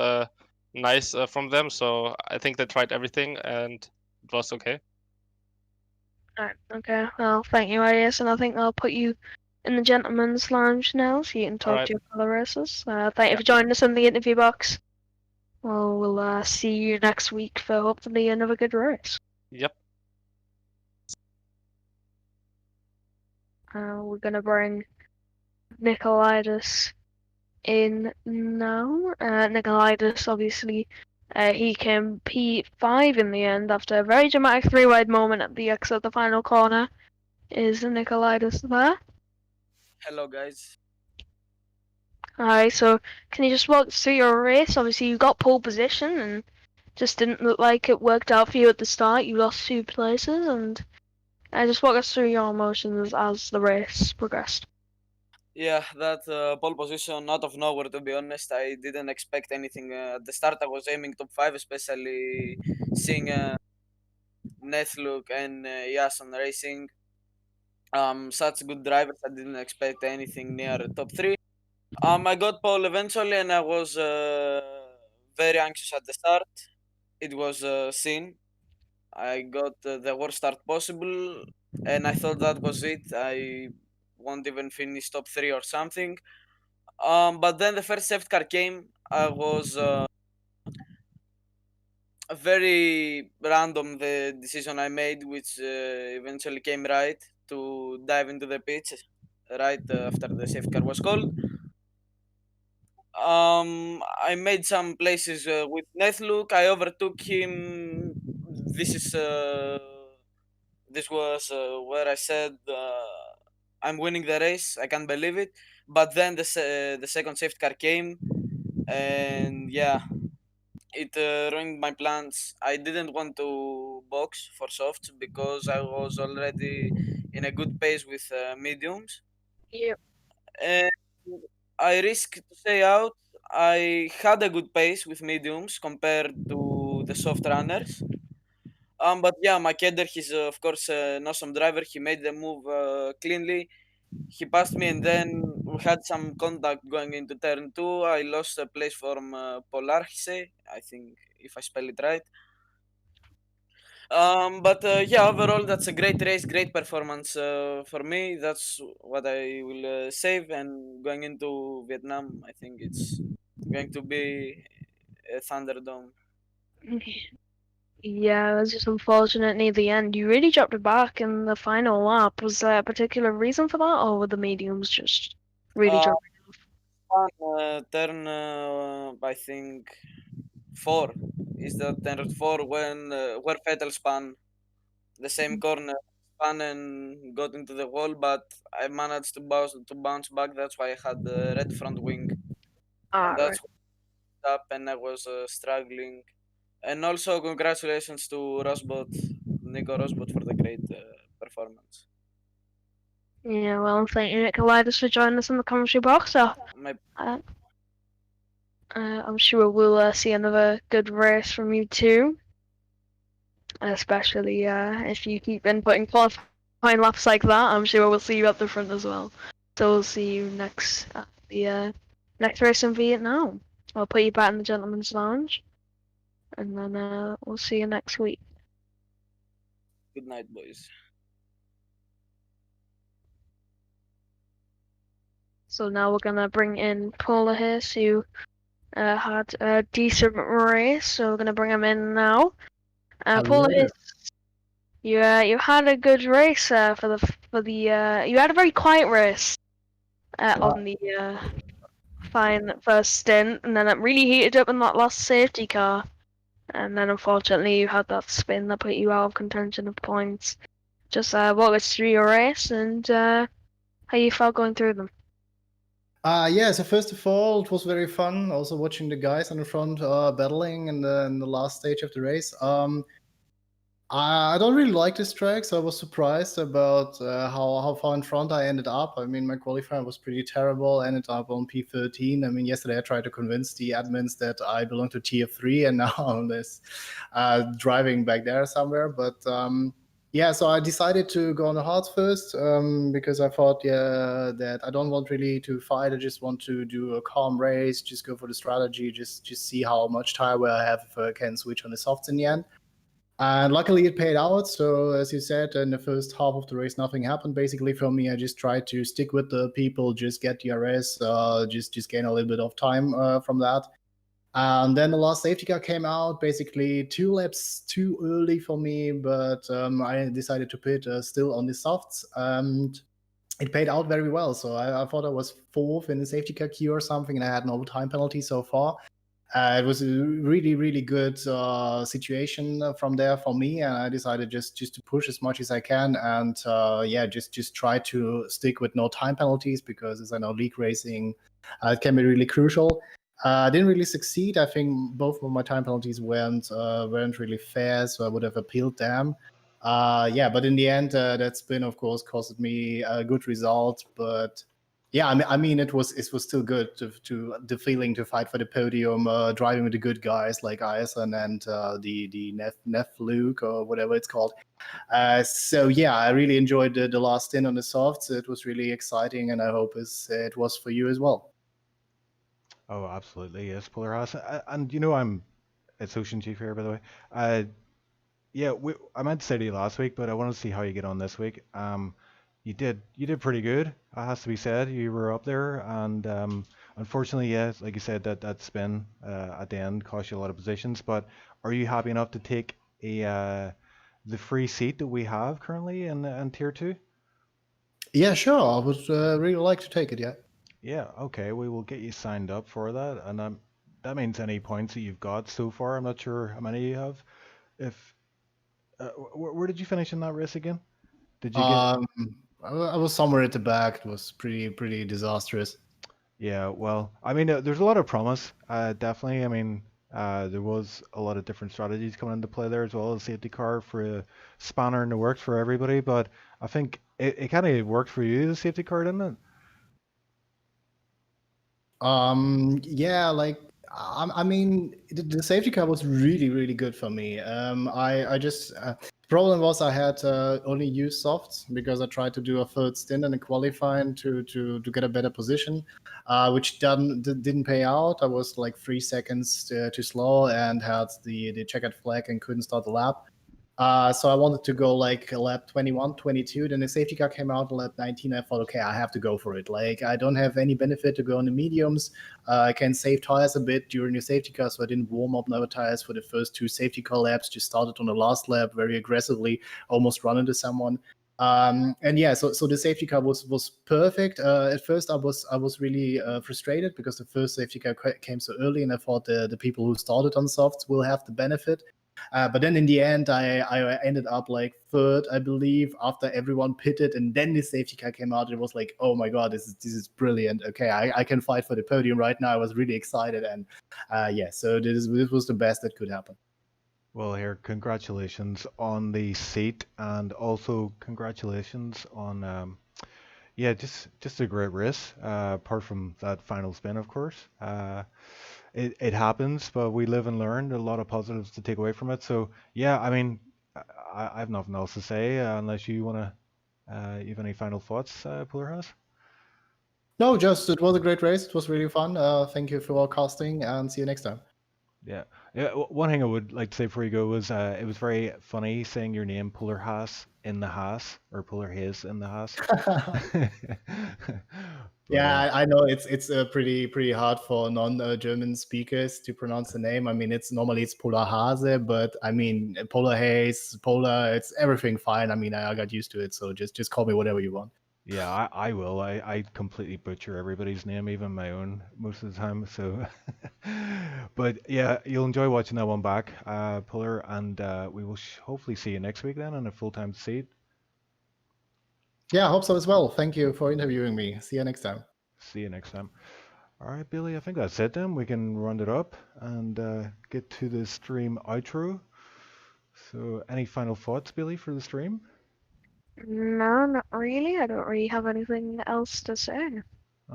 nice from them, so I think they tried everything and it was okay. Alright, okay. Well, thank you, Arias, and I think I'll put you in the gentleman's lounge now so you can talk Alright. to your fellow racers. Thank you for joining us in the interview box. Well, we'll see you next week for hopefully another good race. Yep. We're gonna bring Nikolaitis in now. Nikolaitis, obviously, he came P5 in the end after a very dramatic three-wide moment at the exit of the final corner. Is Nikolaitis there? Hello, guys. Alright, so can you just walk us through your race? Obviously, you got pole position and just didn't look like it worked out for you at the start. You lost 2 places, and just walk us through your emotions as the race progressed. Yeah, that pole position out of nowhere, to be honest. I didn't expect anything. At the start, I was aiming top 5, especially seeing Nethlook and Yason racing. Such good drivers, I didn't expect anything near top 3. I got pole eventually, and I was very anxious at the start. It was seen. I got the worst start possible, and I thought that was it. I won't even finish top 3 or something. But then the first safety car came. I was very random the decision I made, which eventually came right to dive into the pitch right after the safety car was called. I made some places with Nethlook. I overtook him. This is this was where I said I'm winning the race. I can't believe it. But then the second safety car came, and yeah, it ruined my plans. I didn't want to box for softs because I was already in a good pace with mediums. Yeah. And I risked to stay out. I had a good pace with mediums compared to the soft runners. But yeah, Makeder, he's of course an awesome driver. He made the move cleanly. He passed me, and then we had some contact going into turn 2. I lost a place from Polarchise, I think, if I spell it right. But yeah, overall, that's a great race, great performance for me. That's what I will save. And going into Vietnam, I think it's going to be a Thunderdome. Yeah, it was just unfortunate near the end. You really dropped it back in the final lap. Was there a particular reason for that, or were the mediums just really Uh, dropping? turn, I think, 4 is the turn 4 when where Vettel spun the same corner, spun and got into the wall, but I managed to bounce back. That's why I had the red front wing, Ah, and right. that's up and I was struggling. And also congratulations to Nico Rosbot for the great performance. Yeah, well, thank you, Nicolaitis, for joining us in the commentary box. So, My I'm sure we'll see another good race from you too. Especially if you keep inputting qualifying laps like that, I'm sure we'll see you at the front as well. So we'll see you next at the next race in Vietnam. I'll put you back in the gentleman's lounge, and then we'll see you next week. good night, boys. So now we're gonna bring in Paula here, who had a decent race. So we're gonna bring him in now. Paula, you had a good race for the you had a very quiet race on the fine first stint, and then it really heated up in that last safety car, and then unfortunately you had that spin that put you out of contention of points. Just walk us through your race and how you felt going through them. Yeah, so first of all, it was very fun also watching the guys on the front battling in the last stage of the race. I don't really like this track, so I was surprised about how far in front I ended up. I mean, my qualifying was pretty terrible, ended up on P13. I mean, yesterday I tried to convince the admins that I belong to tier 3, and now I'm this driving back there somewhere. But yeah, so I decided to go on the hards first because I thought, yeah, that I don't want really to fight. I just want to do a calm race, just go for the strategy, just see how much tire wear I have if I can switch on the softs in the end. And luckily it paid out. So as you said, in the first half of the race, nothing happened basically for me. I just tried to stick with the people, just get DRS, just gain a little bit of time from that. And then the last safety car came out, basically 2 laps too early for me, but I decided to pit still on the softs, and it paid out very well. So I thought I was 4th in the safety car queue or something, and I had no time penalty so far. It was a really, really good situation from there for me, and I decided just to push as much as I can, and yeah, just try to stick with no time penalties, because as I know, league racing it can be really crucial. I didn't really succeed. I think both of my time penalties weren't really fair, so I would have appealed them. Yeah, but in the end, that spin, of course, costed me a good result. But yeah, I mean, it was still good to the feeling to fight for the podium, driving with the good guys like Ison and the Nef Luke or whatever it's called. So yeah, I really enjoyed the last stint on the softs. It was really exciting, and I hope it was for you as well. Oh, absolutely, yes, Polar House. And you know, I'm it's Ocean Chief here, by the way. Yeah, I meant to say to you last week, but I want to see how you get on this week. You did pretty good, it has to be said. You were up there, and unfortunately, yeah, like you said, that spin at the end cost you a lot of positions. But are you happy enough to take the free seat that we have currently in tier 2? Yeah, sure. I would really like to take it. Yeah. Yeah, okay, we will get you signed up for that, and that means any points that you've got so far. I'm not sure how many you have. If where did you finish in that race again? Did you get? I was somewhere at the back. It was pretty disastrous. Yeah, well, I mean, there's a lot of promise, definitely. I mean, there was a lot of different strategies coming into play there, as well as safety car for a spanner in the works for everybody. But I think it kind of worked for you, the safety car, didn't it? Yeah, like I mean, the safety car was really good for me. I just problem was I had only used softs because I tried to do a third stint in the qualifying to get a better position, which didn't pay out. I was like 3 seconds too slow and had the checkered flag and couldn't start the lap. So I wanted to go like lap 21, 22. Then the safety car came out lap 19. I thought, okay, I have to go for it. Like, I don't have any benefit to go on the mediums. I can save tires a bit during the safety car, so I didn't warm up no tires for the first 2 safety car laps. Just started on the last lap very aggressively, almost run into someone. And yeah, so the safety car was perfect. At first, I was really frustrated because the first safety car came so early, and I thought the people who started on softs will have the benefit. But then in the end, I ended up like third, I believe, after everyone pitted, and then the safety car came out. It was like, oh my god, this is brilliant. Okay, I can fight for the podium right now. I was really excited, and yeah, so this was the best that could happen. Well, here, congratulations on the seat, and also congratulations on yeah, just a great race. Apart from that final spin, of course. It happens, but we live and learn. There are a lot of positives to take away from it. So yeah, I mean, I have nothing else to say unless you wanna you have any final thoughts, Puller has? No, just it was a great race. It was really fun. Thank you for casting, and see you next time. Yeah. Yeah. One thing I would like to say before you go was it was very funny saying your name Puller Haas in the Haas or Puller Hayes in the Haas. But, Yeah, I know it's pretty hard for non-German speakers to pronounce the name. I mean, it's Polar Hase, but I mean Polar Haze, Polar, it's everything fine. I mean, I got used to it, so just call me whatever you want. yeah, I will. I completely butcher everybody's name, even my own, most of the time. So, but yeah, you'll enjoy watching that one back, Puller, and we will hopefully see you next week then on a full-time seat. Yeah, I hope so as well. Thank you for interviewing me. See you next time. See you next time. All right, Billy, I think that's it then. We can round it up and get to the stream outro. So, any final thoughts, Billy, for the stream? No, not really. I don't really have anything else to say.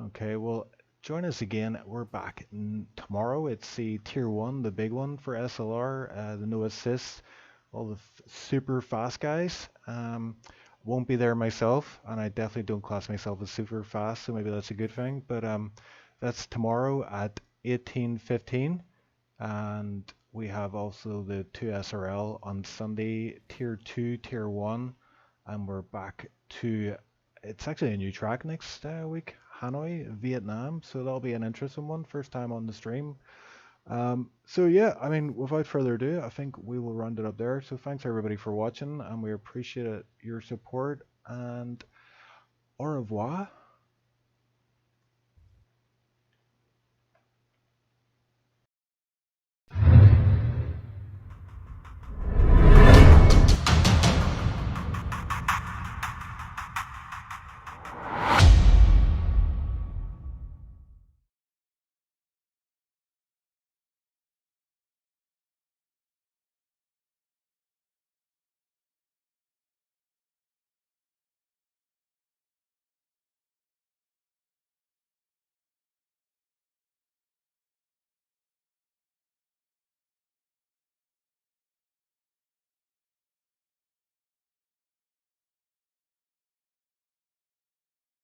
Okay, well, join us again. We're back tomorrow. It's the Tier 1, the big one for SLR, the no assist, all the super fast guys. Won't be there myself, and I definitely don't class myself as super fast, so maybe that's a good thing. But that's tomorrow at 18:15, and we have also the 2 SRL on Sunday, Tier 2, Tier 1, and we're back to, it's actually a new track next week, Hanoi, Vietnam, so that'll be an interesting one, first time on the stream. So yeah, I mean, without further ado, I think we will round it up there. So thanks everybody for watching, and we appreciate your support, and au revoir.